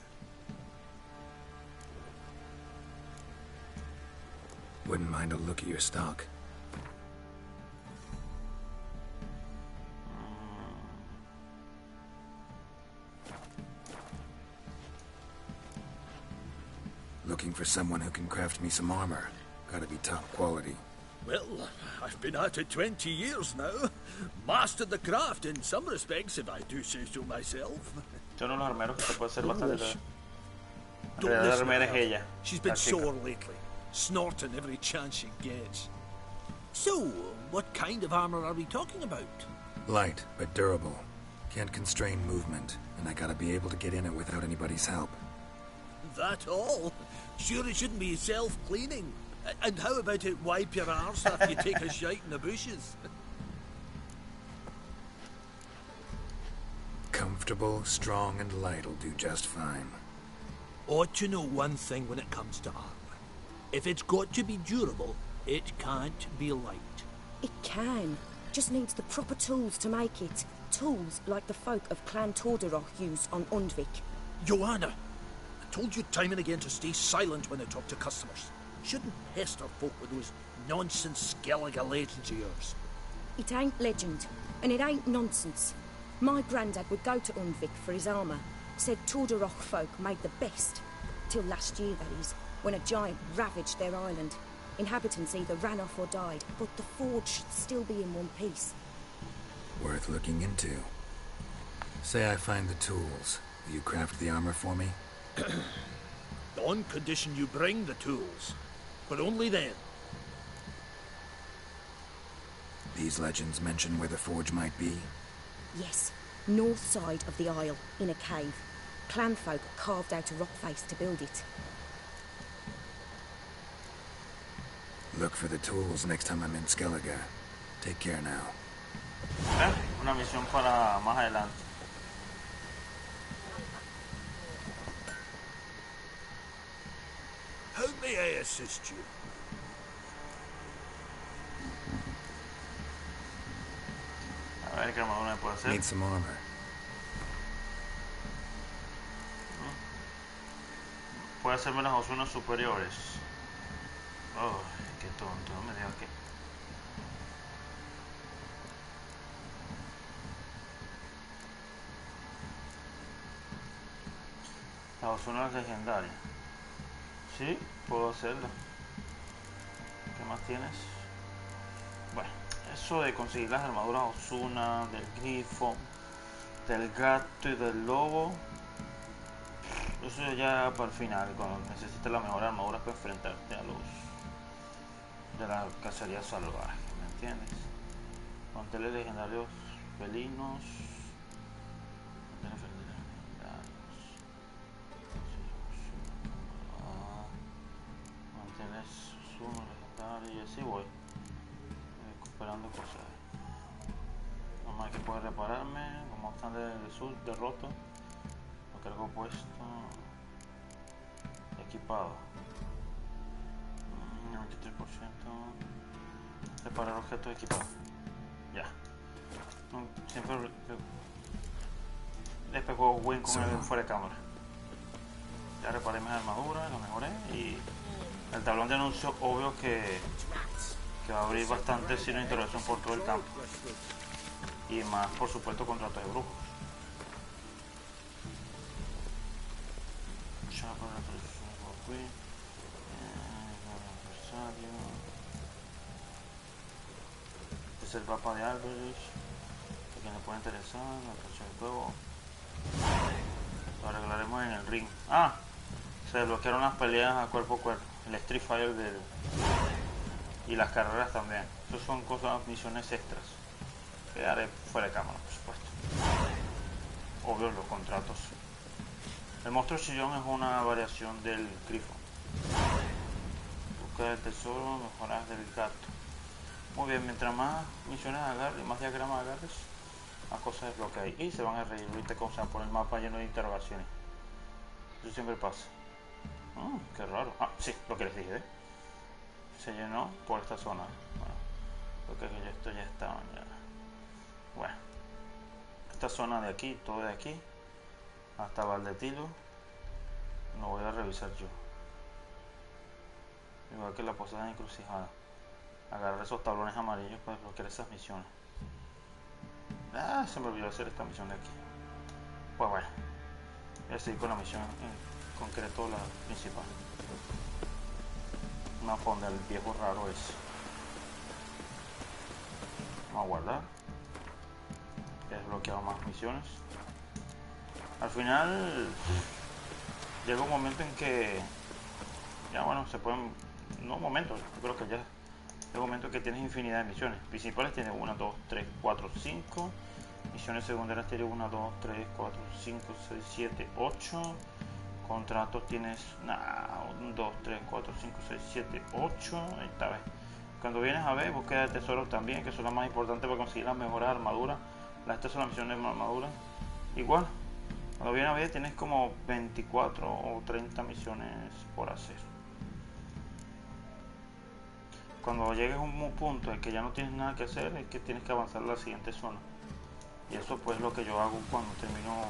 Wouldn't mind a look at your stock. Looking for someone who can craft me some armor. Gotta be top quality. Well, I've been at it 20 years now. Mastered the craft in some respects, if I do say so myself. Son unos armeros que te puede hacer bastante. Don't La listen armera to es her. ella. She's been sore lately, snorting every chance she gets. So, what kind of armor are we talking about? Light, but durable. Can't constrain movement, and I gotta be able to get in it without anybody's help. That all? Sure it shouldn't be self-cleaning. And how about it wipe your arse after you take a shite in the bushes? Comfortable, strong, and light'll do just fine. Ought to know one thing when it comes to armor. If it's got to be durable, it can't be light. It can. Just needs the proper tools to make it. Tools like the folk of Clan Torderoch use on Undvik. Joanna, I told you time and again to stay silent when I talk to customers. Shouldn't pester folk with those nonsense Skellige legends of yours. It ain't legend, and it ain't nonsense. My granddad would go to Undvik for his armour. Said Torderoch folk made the best. Till last year, that is, when a giant ravaged their island. Inhabitants either ran off or died, but the forge should still be in one piece. Worth looking into. Say I find the tools. Will you craft the armor for me? On condition you bring the tools. But only then. These legends mention where the forge might be? Yes, north side of the isle, in a cave. Clanfolk carved out a rock face to build it. Look for the tools next time I'm in Skellige. Take care now. Una misión para más adelante. How may I assist you? A ver qué armadura me puede hacer. Need some armor. Puede hacerme las osunas superiores. Oh, qué tonto, no me digas que... La osuna legendaria. Sí, puedo hacerlo. ¿Qué más tienes? Bueno, eso de conseguir las armaduras Osuna, del grifo, del gato y del lobo. Eso ya para el final, cuando necesites la mejor armadura para enfrentarte a los de la cacería salvaje, ¿me entiendes? Manteles legendarios felinos. Manteles sumo legendario y así voy recuperando cosas. Nomás que puede repararme, como están de sur, de roto. Lo cargo puesto. Equipado. 93%. Reparar objetos equipados. Ya. Siempre después juego win con él fuera de cámara. Ya reparé mis armaduras, lo mejoré y el tablón de anuncio obvio que va a abrir bastante signos de interrogación por todo el campo. Y más por supuesto contratos de brujos. Este es el mapa de Alberish, a quien le puede interesar, la atracción del juego. Lo arreglaremos en el ring. Ah, se desbloquearon las peleas a cuerpo a cuerpo, el Street Fighter y las carreras también. Esas son cosas, misiones extras que haré fuera de cámara, por supuesto. Obvio, los contratos. El monstruo chillón es una variación del grifo. Busca del tesoro, mejoras del gato. Muy bien, mientras más misiones agarres y más diagramas agarres, más cosas desbloqueas. Y se van a reír ahorita con por el mapa lleno de interrogaciones. Eso siempre pasa. Qué raro. Ah, sí, lo que les dije, se llenó por esta zona. Bueno, creo que esto ya estaba ya. Bueno, esta zona de aquí, todo de aquí hasta Valdetilo lo voy a revisar yo, igual que la posada de encrucijada. Agarrar esos tablones amarillos para desbloquear esas misiones. Se me olvidó hacer esta misión de aquí. Pues bueno, voy a seguir con la misión en concreto, la principal. Una fonda del viejo raro es. Vamos a guardar. He desbloqueado más misiones. Al final llega un momento en que ya bueno, se pueden, no momentos, yo creo que ya es un momento en que tienes infinidad de misiones. Principales tienes 1, 2, 3, 4, 5. Misiones secundarias tienes 1, 2, 3, 4, 5, 6, 7, 8. Contratos tienes 1, 2, 3, 4, 5, 6, 7, 8. Esta vez. Cuando vienes a ver, búsqueda de tesoros también, que son las más importantes para conseguir las mejores armaduras. Estas son las misiones de armadura. Igual, cuando vienes a ver, tienes como 24 o 30 misiones por hacer. Cuando llegues a un punto en que ya no tienes nada que hacer, es que tienes que avanzar a la siguiente zona. Y eso pues es lo que yo hago cuando termino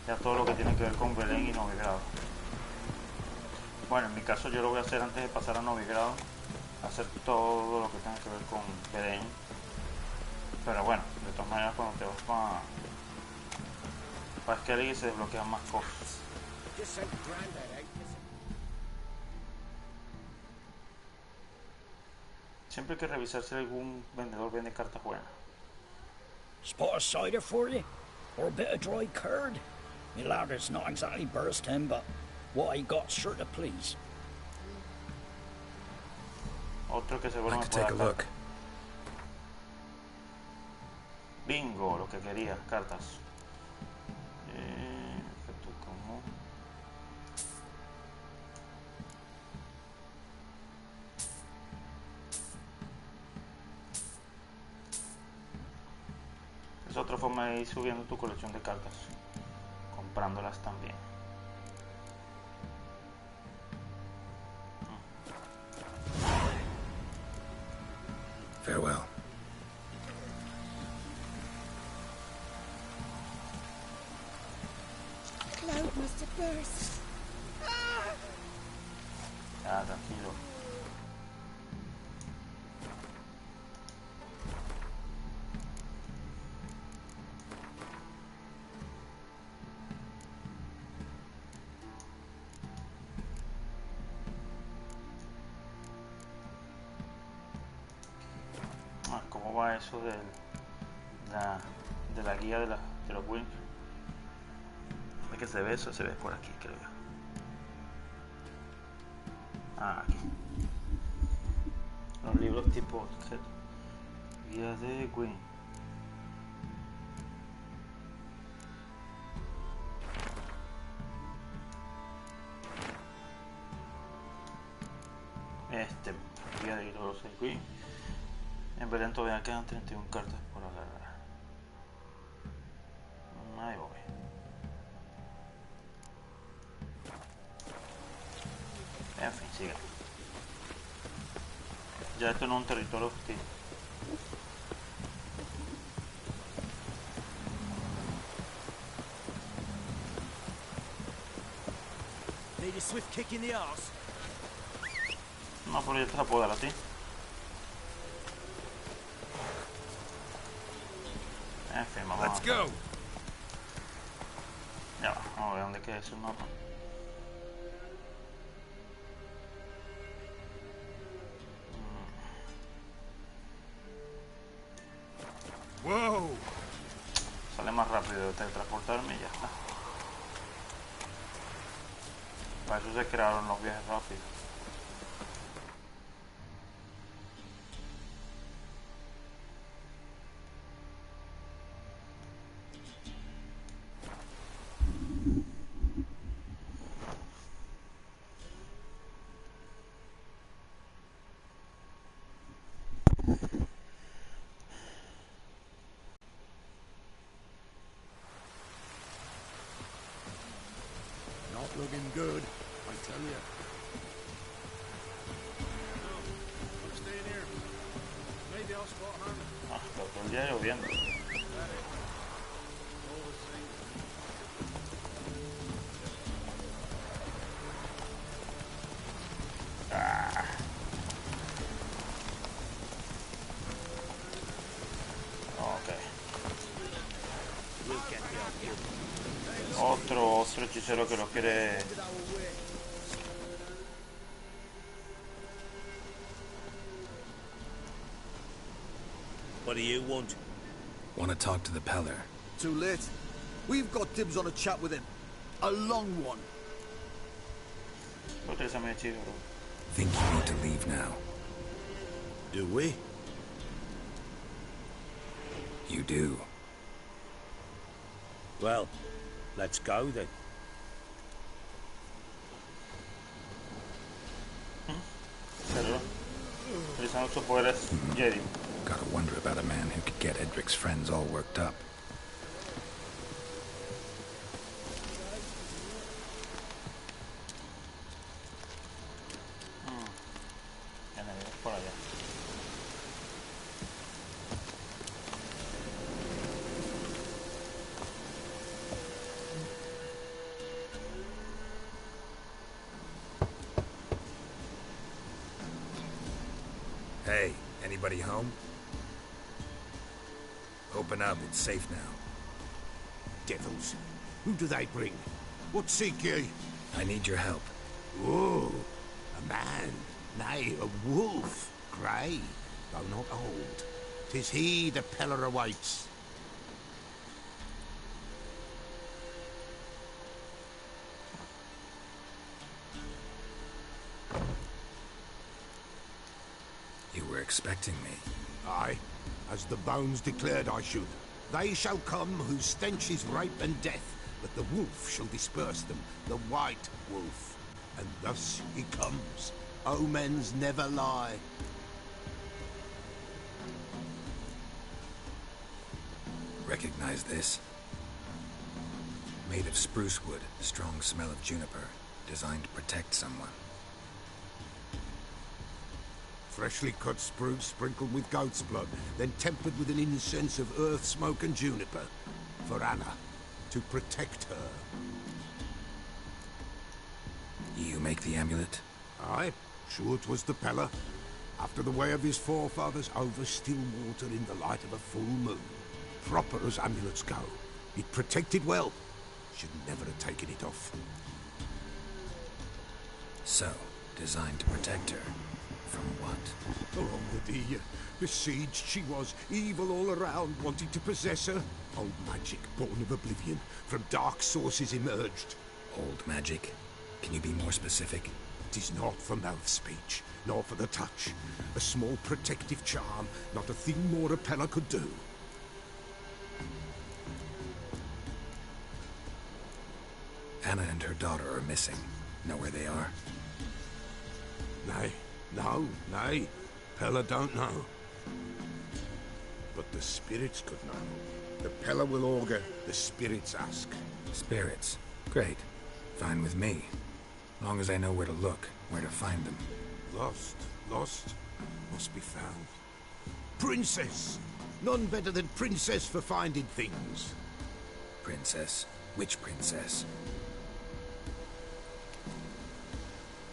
ya todo lo que tiene que ver con Belén y Novigrado. Bueno, en mi caso yo lo voy a hacer antes de pasar a Novigrado, hacer todo lo que tenga que ver con Belén. Pero bueno, de todas maneras cuando te vas para Skellig se desbloquean más cosas. Siempre hay que revisar si algún vendedor vende cartas buenas. Spot of cider for you? Or a bit of dry curd? Me lather's not exactly bursting, but what I got's sure to please. Otro que seguro me puede dar. Bingo, lo que quería, cartas. Es otra forma de ir subiendo tu colección de cartas, comprándolas también. Farewell. Cloud must have burst. Tranquilo. ¿Cómo va eso de la guía de los wings? que se ve eso, se ve por aquí, creo yo. Ah, aquí. Los libros tipo guía de Gwyn. Guía de los Gwyn. En Belén todavía quedan 31 cartas por agarrar. Ahí voy. En fin, sigue. Ya esto no es un territorio hostil. Need a swift kick in the arse. No, pero ya te la puedo dar a ti. En fin, vamos. Let's go. Ya va, vamos a ver dónde queda ese mapa. Wow. Sale más rápido de teletransportarme y ya está. Para eso se crearon los viajes rápidos. Not looking good, I tell you. I'm staying here. Maybe I'll spot Harmon. Ah, está todo el día lloviendo. Ah. Ok. Otro hechicero que lo quiere. What do you want? Want to talk to the Peller. Too late. We've got dibs on a chat with him. A long one. Think you need to leave now. Do we? You do. Well, let's go then. Gotta wonder about a man who could get Edric's friends all worked up. Hey, anybody home? Open up, it's safe now. Devils. Who do they bring? What seek ye? I need your help. Oh, a man. Nay, a wolf. Grey, though not old. 'Tis he the Peller awaits. You were expecting me. Aye, as the bones declared I should. They shall come whose stench is rape and death, but the wolf shall disperse them, the white wolf. And thus he comes. Omens never lie. Recognize this? Made of spruce wood, strong smell of juniper, designed to protect someone. Freshly cut spruce sprinkled with goat's blood, then tempered with an incense of earth, smoke and juniper. For Anna, to protect her. You make the amulet? Aye, sure 'twas the Peller. After the way of his forefathers, over still water in the light of a full moon. Proper as amulets go. It protected well. Should never have taken it off. So, designed to protect her. From what? Oh, besieged she was, evil all around, wanting to possess her. Old magic, born of oblivion, from dark sources emerged. Old magic? Can you be more specific? 'Tis not for mouth speech, nor for the touch. A small protective charm, not a thing more Repella could do. Anna and her daughter are missing. Know where they are? Nay. Pella don't know. But the spirits could know. The Pella will augur, the spirits ask. Spirits? Great. Fine with me. Long as I know where to look, where to find them. Lost, must be found. Princess! None better than Princess for finding things. Princess? Which princess?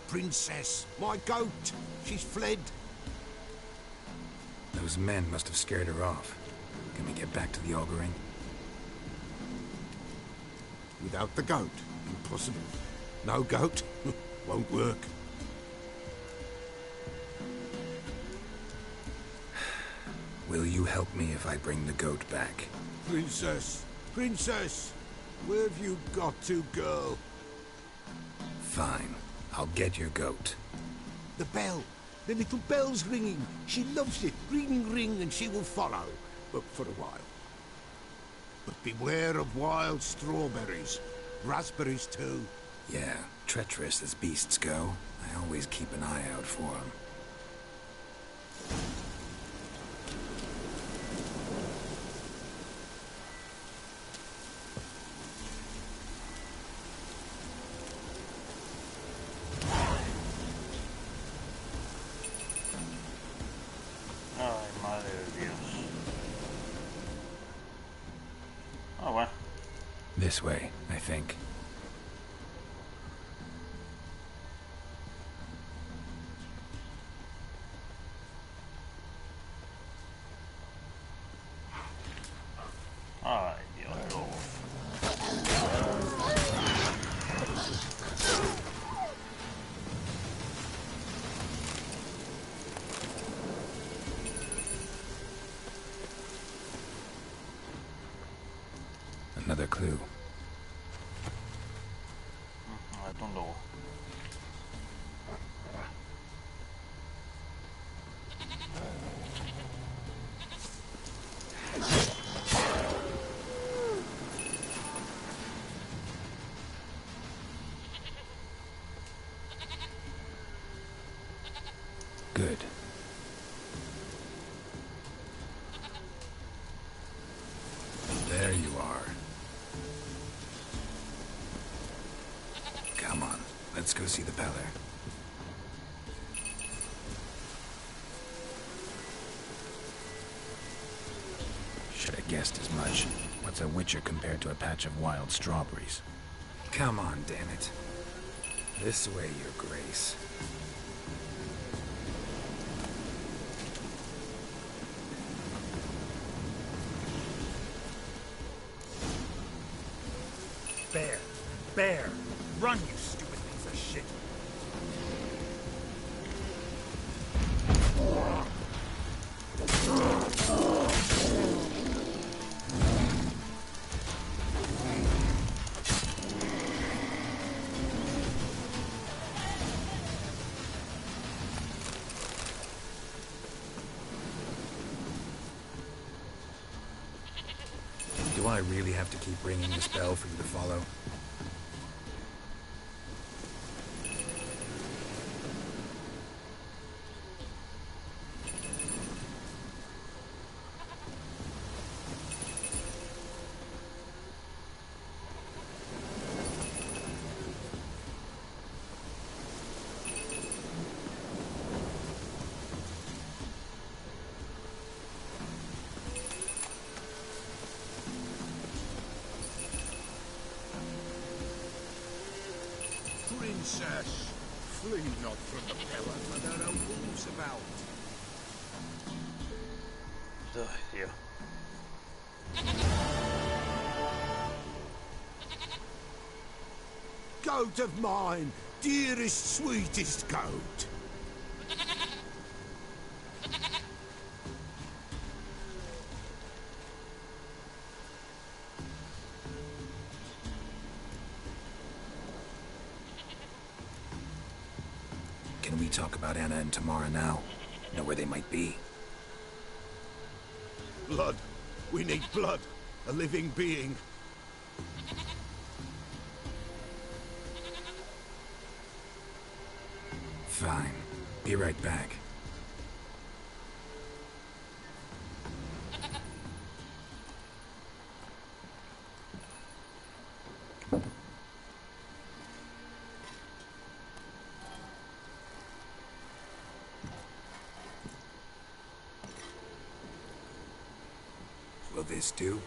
Princess, my goat! She's fled. Those men must have scared her off. Can we get back to the auguring? Without the goat, impossible. No goat, won't work. Will you help me if I bring the goat back? Princess! Where have you got to, girl? Fine. I'll get your goat. The bell! The little bell's ringing. She loves it. Ring, ring, and she will follow. But for a while. But beware of wild strawberries. Raspberries, too. Yeah, treacherous as beasts go. I always keep an eye out for them. Ay, madre de Dios. Oh, bueno. This way, I think. Ay, Dios. Another clue. Esto es un lobo. Good. There you are. Come on, let's go see the Peller. Should have guessed as much. What's a witcher compared to a patch of wild strawberries? Come on, damn it. This way, Your Grace. Bear! Run, you stupid piece of shit! Do I really have to keep ringing this bell for you to follow? Princess, flee not from the Pella, for there are wolves about. Ay, Dios. Goat of mine, dearest, sweetest goat. Any talk about Anna and Tamara now? Know where they might be? Blood. We need blood. A living being. Fine. Be right back. Will this do?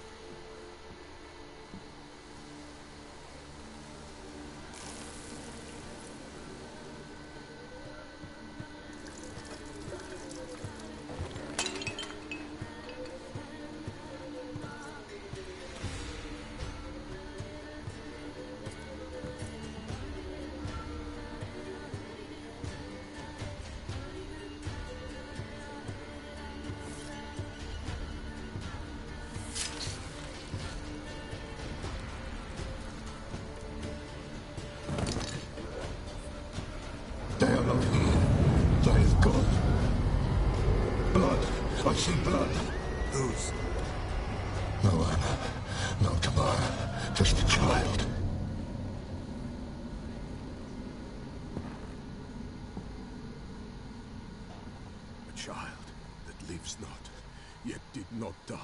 They are not here. They have gone. Blood. I see blood. Whose? No Anna. No Tamara. Just a child. A child that lives not, yet did not die.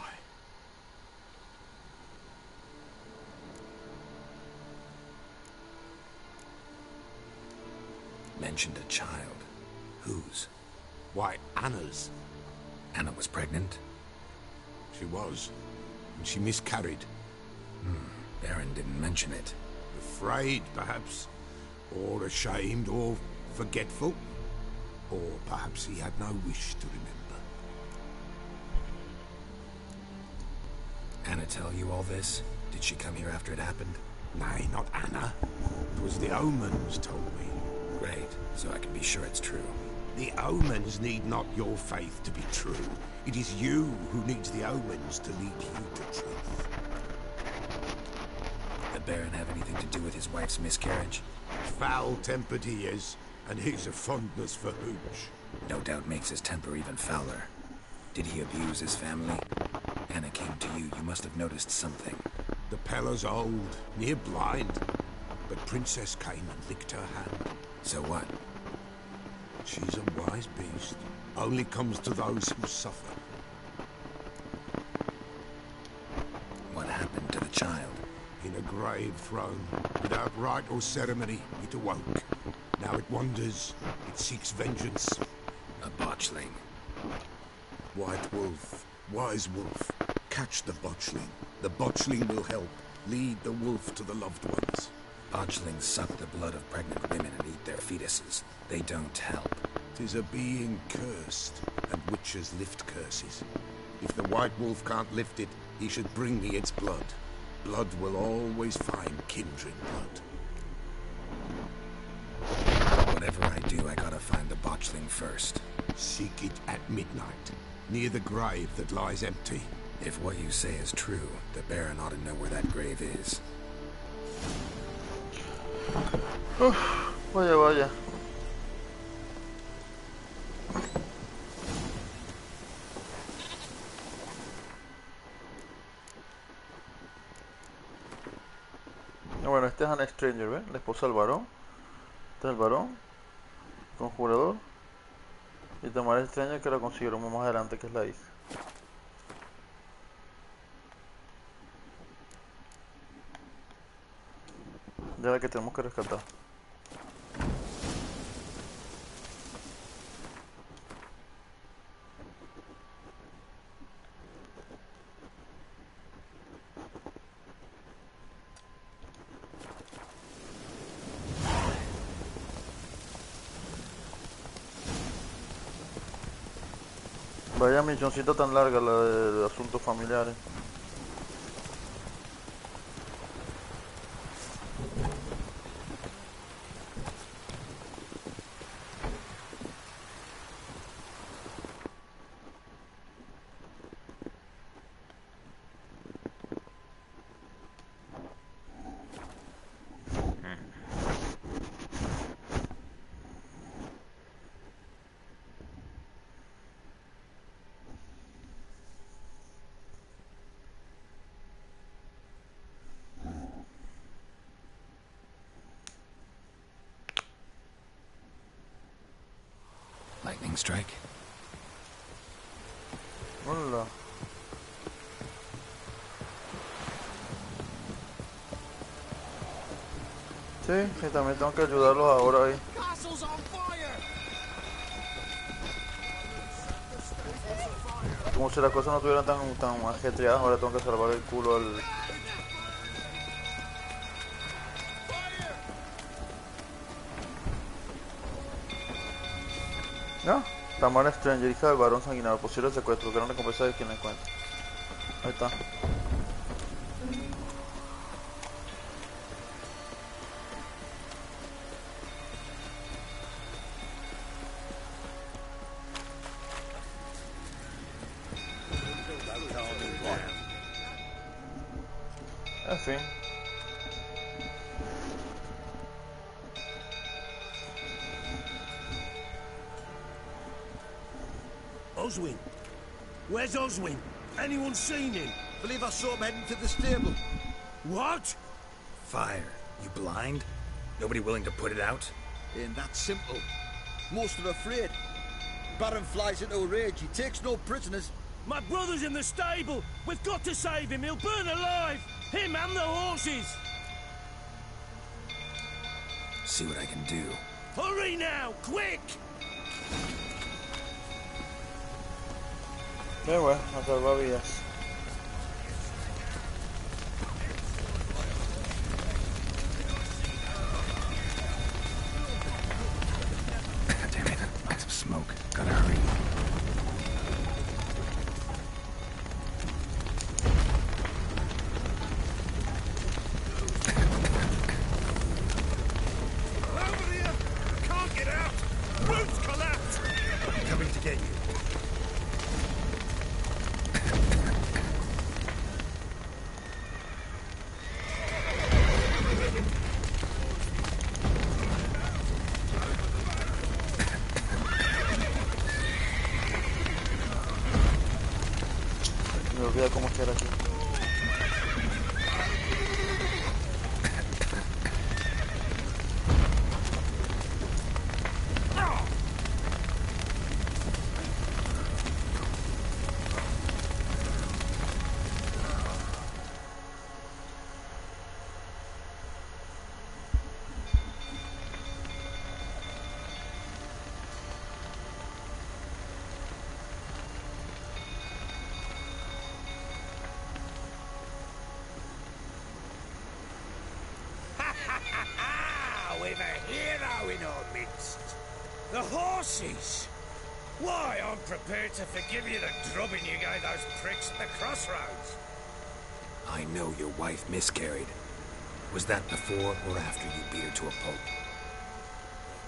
Mentioned a child. Whose? Why, Anna's. Anna was pregnant? She was. And she miscarried. Baron didn't mention it. Afraid, perhaps. Or ashamed, or forgetful. Or perhaps he had no wish to remember. Anna tell you all this? Did she come here after it happened? Nay, not Anna. It was the omens told me. Great, so I can be sure it's true. The omens need not your faith to be true. It is you who needs the omens to lead you to truth. The Baron have anything to do with his wife's miscarriage? Foul-tempered he is, and he's a fondness for hooch. No doubt makes his temper even fouler. Did he abuse his family? Anna came to you. You must have noticed something. The Pella's old, near blind. But Princess came and licked her hand. So what? She's a wise beast. Only comes to those who suffer. What happened to the child? In a grave thrown, without rite or ceremony, it awoke. Now it wanders, it seeks vengeance. A botchling. White wolf, wise wolf, catch the botchling. The botchling will help, lead the wolf to the loved ones. Botchlings suck the blood of pregnant women and eat their fetuses. They don't help. 'Tis a being cursed, and witches lift curses. If the white wolf can't lift it, he should bring me its blood. Blood will always find kindred blood. Whatever I do, I gotta find the botchling first. Seek it at midnight, near the grave that lies empty. If what you say is true, the Baron ought to know where that grave is. Vaya, vaya. Bueno, este es An Stranger, ¿ves? La esposa del varón. Este es el varón, conjurador. Y Tamara Extraña, que la consideramos más adelante, que es la hija. De la que tenemos que rescatar. Vaya misioncita tan larga la de asuntos familiares. strike? Hola. Sí, y también tengo que ayudarlos ahora ahí. Como si las cosas no estuvieran tan ajetreadas, ahora tengo que salvar el culo al... ¿No? Tamara Stranger, hija del varón sanguinario, posible secuestro, gran recompensa de quien la encuentre. Ahí está. En fin. Oswin? Where's Oswin? Anyone seen him? Believe I saw him heading to the stable. What? Fire. You blind? Nobody willing to put it out? Ain't that simple. Most are afraid. Baron flies into a rage. He takes no prisoners. My brother's in the stable. We've got to save him. He'll burn alive. Him and the horses. See what I can do. Hurry now, quick! Bueno, a salvar vidas. Damn it, lots of smoke. Gotta hurry. Over here! Can't get out! Roof's collapsed! Coming to get you. Me olvida cómo queda aquí. We've a hero in our midst. The horses! Why, I'm prepared to forgive you the drubbing you gave those pricks at the crossroads. I know your wife miscarried. Was that before or after you beat her to a pulp?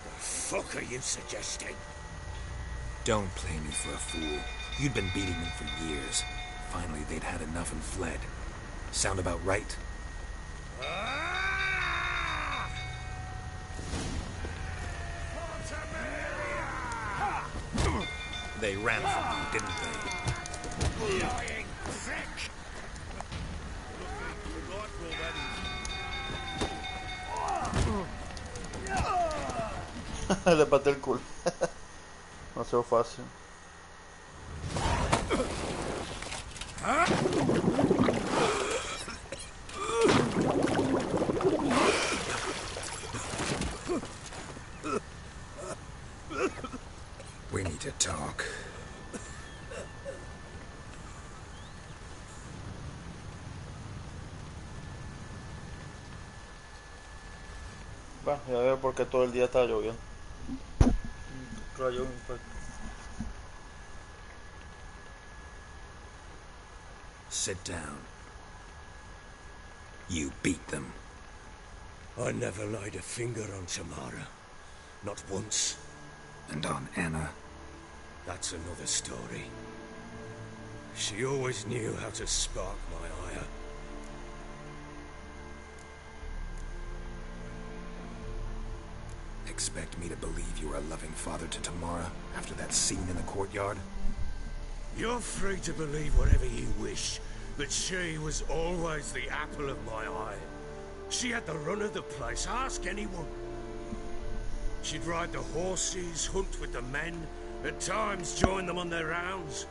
The fuck are you suggesting? Don't play me for a fool. You'd been beating them for years. Finally, they'd had enough and fled. Sound about right? They ran from you, didn't they? Lying prick! Le pateé el culo. No sea fácil. We need to talk. Bueno, ya veo por qué todo el día está lloviendo. Rayo impacto. Sit down. You beat them. I never laid a finger on Tamara. Not once. And on Anna? That's another story. She always knew how to spark my ire. Expect me to believe you were a loving father to Tamara after that scene in the courtyard? You're free to believe whatever you wish, but she was always the apple of my eye. She had the run of the place, ask anyone. She'd ride the horses, hunt with the men, At times joined them on their rounds.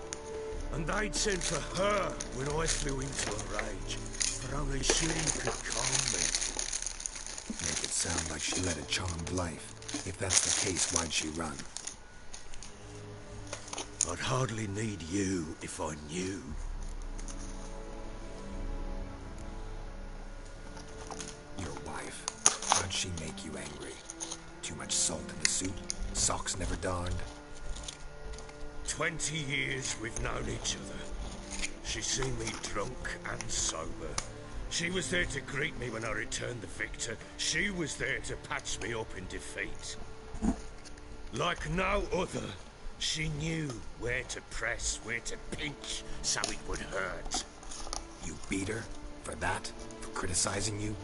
And they'd send for her when I flew into a rage. For only she could calm me. Make it sound like she led a charmed life. If that's the case, why'd she run? I'd hardly need you if I knew. Your wife. How'd she make you angry? Too much salt in the soup? Socks never darned? 20 years we've known each other. She's seen me drunk and sober. She was there to greet me when I returned the victor. She was there to patch me up in defeat. Like no other, she knew where to press, where to pinch, so it would hurt. You beat her? For that? For criticizing you?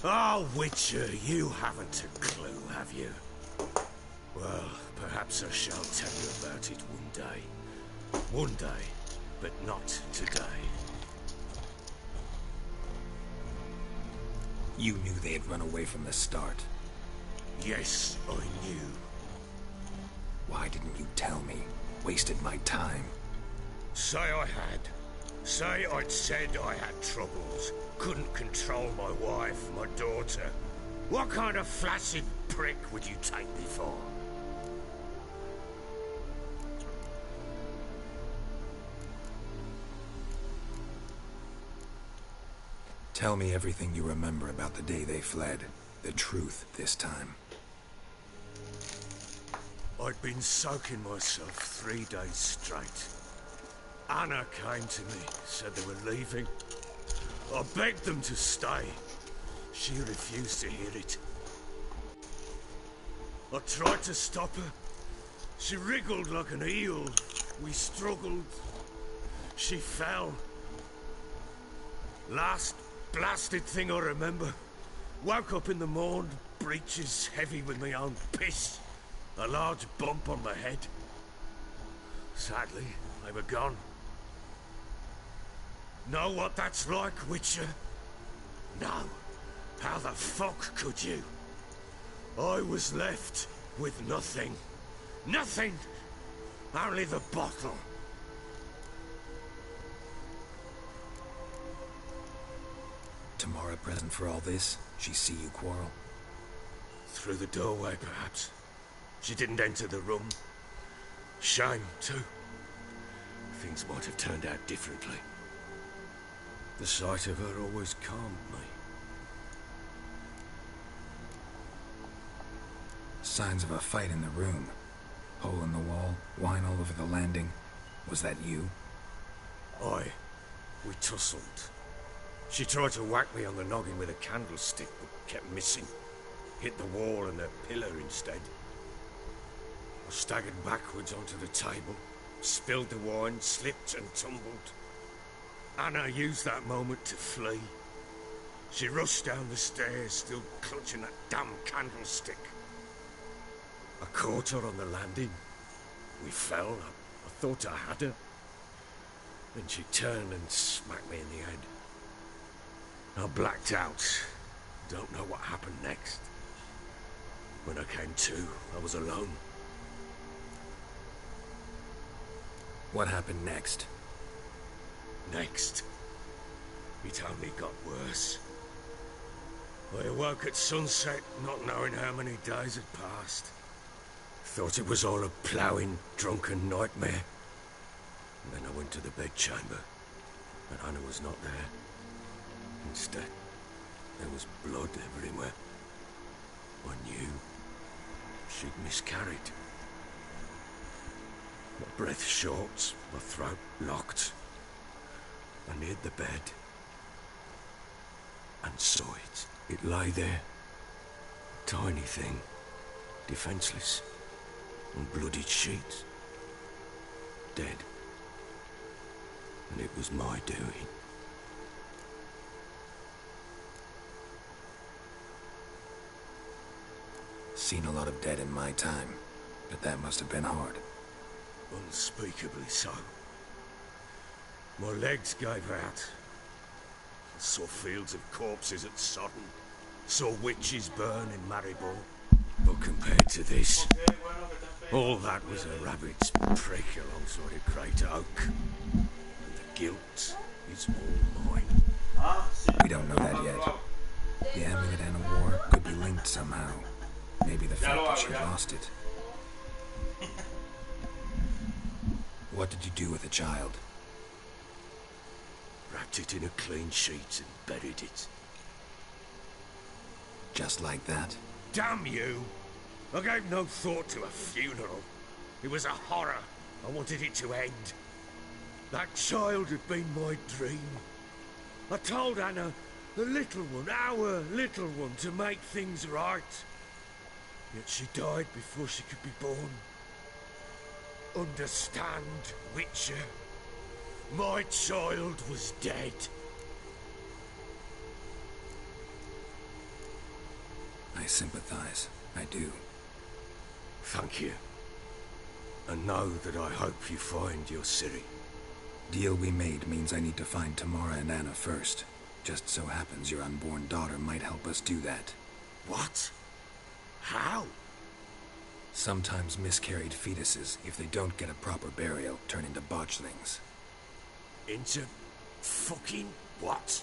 Oh, Witcher, you haven't a clue, have you? Well, perhaps I shall tell you about it one day. One day, but not today. You knew they had run away from the start. Yes, I knew. Why didn't you tell me? Wasted my time. Say I had. Say I'd said I had troubles. Couldn't control my wife, my daughter. What kind of flaccid prick would you take me for? Tell me everything you remember about the day they fled. The truth this time. I'd been soaking myself 3 days straight. Anna came to me, said they were leaving. I begged them to stay. She refused to hear it. I tried to stop her. She wriggled like an eel. We struggled. She fell. Last blasted thing I remember. Woke up in the morn, breeches heavy with my own piss. A large bump on my head. Sadly, they were gone. Know what that's like, Witcher? No. How the fuck could you? I was left with nothing. Nothing! Only the bottle. Tamara present for all this? She see you quarrel? Through the doorway, perhaps. She didn't enter the room. Shame, too. Things might have turned out differently. The sight of her always calmed me. Signs of a fight in the room. Hole in the wall, wine all over the landing. Was that you? Aye. We tussled. She tried to whack me on the noggin with a candlestick, but kept missing. Hit the wall and a pillar instead. I staggered backwards onto the table, spilled the wine, slipped and tumbled. Anna used that moment to flee. She rushed down the stairs, still clutching that damn candlestick. I caught her on the landing. We fell. I thought I had her. Then she turned and smacked me in the head. I blacked out. Don't know what happened next. When I came to, I was alone. What happened next? Next? It only got worse. I awoke at sunset, not knowing how many days had passed. Thought it was all a ploughing, drunken nightmare. And then I went to the bedchamber, and Anna was not there. Instead, there was blood everywhere. I knew she'd miscarried. My breath short, my throat locked. I neared the bed and saw it. It lay there, a tiny thing, defenseless, on bloodied sheets, dead. And it was my doing. Seen a lot of dead in my time, but that must have been hard. Unspeakably so. My legs gave out. I saw fields of corpses at Sodden. Saw witches burn in Maribor. But compared to this, all that was a rabbit's prick alongside a great oak. And the guilt is all mine. We don't know that yet. The amulet and a war could be linked somehow. Maybe the fact that she lost it. What did you do with the child? Wrapped it in a clean sheet and buried it. Just like that? Damn you! I gave no thought to a funeral. It was a horror. I wanted it to end. That child had been my dream. I told Anna, the little one, our little one, to make things right. Yet she died before she could be born. Understand, Witcher? My child was dead. I sympathize. I do. Thank you. And know that I hope you find your Ciri. Deal we made means I need to find Tamara and Anna first. Just so happens your unborn daughter might help us do that. What? How? Sometimes miscarried fetuses, if they don't get a proper burial, turn into botchlings. Into fucking what?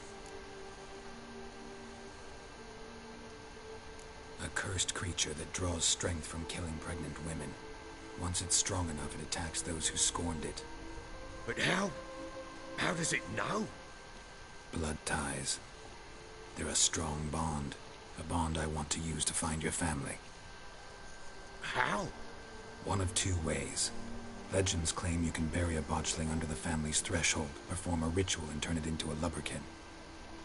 A cursed creature that draws strength from killing pregnant women. Once it's strong enough, it attacks those who scorned it. But how? How does it know? Blood ties. They're a strong bond. A bond I want to use to find your family. How? One of two ways. Legends claim you can bury a botchling under the family's threshold, perform a ritual and turn it into a lubberkin.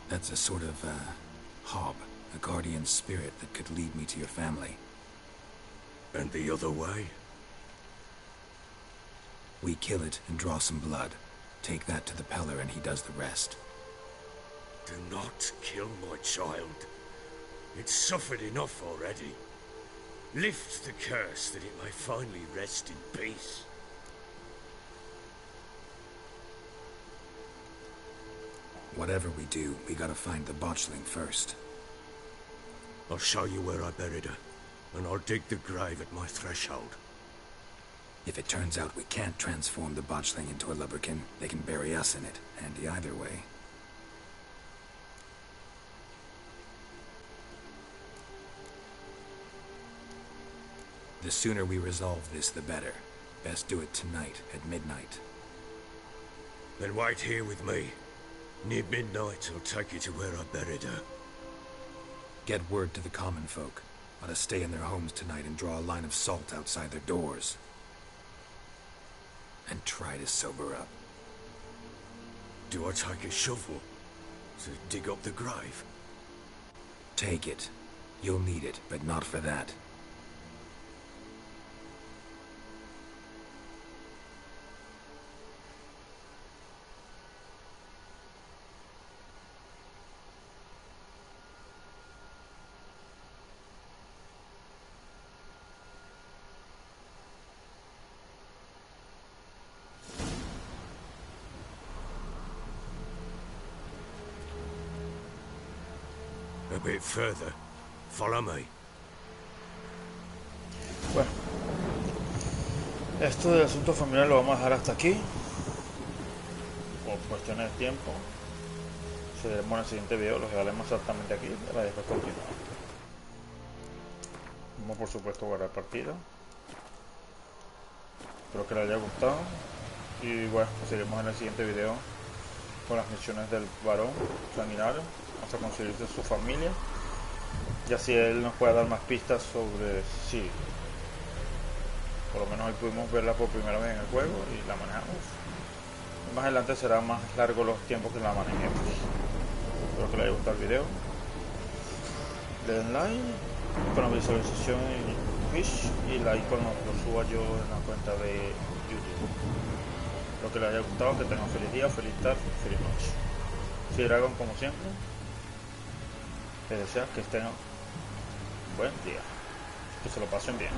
That's a sort of, hob, a guardian spirit that could lead me to your family. And the other way? We kill it and draw some blood. Take that to the Peller and he does the rest. Do not kill my child. It's suffered enough already. Lift the curse that it may finally rest in peace. Whatever we do, we gotta find the botchling first. I'll show you where I buried her, and I'll dig the grave at my threshold. If it turns out we can't transform the botchling into a lubberkin, they can bury us in it. Handy either way. The sooner we resolve this, the better. Best do it tonight, at midnight. Then wait here with me. Near midnight, I'll take you to where I buried her. Get word to the common folk. Let us stay in their homes tonight and draw a line of salt outside their doors. And try to sober up. Do I take a shovel to dig up the grave? Take it. You'll need it, but not for that. A bit further. Follow me. Bueno, esto del asunto familiar lo vamos a dejar hasta aquí. Por cuestiones de tiempo. Seguiremos en el siguiente video, lo dejaremos exactamente aquí para después continuar. Vamos por supuesto a guardar partida. Espero que les haya gustado. Y bueno, seguiremos en el siguiente video con las misiones del varón sanguinario hasta conseguirse su familia, y así él nos pueda dar más pistas sobre si por lo menos hoy pudimos verla por primera vez en el juego y la manejamos. Más adelante será más largo los tiempos que la manejemos. Espero que les haya gustado el video. Le den like con la visualización en Twitch y like cuando lo suba yo en la cuenta de YouTube. Espero que les haya gustado, que tengan feliz día, feliz tarde, feliz noche. Si Dragon, como siempre, les deseo que estén un buen día, que se lo pasen bien.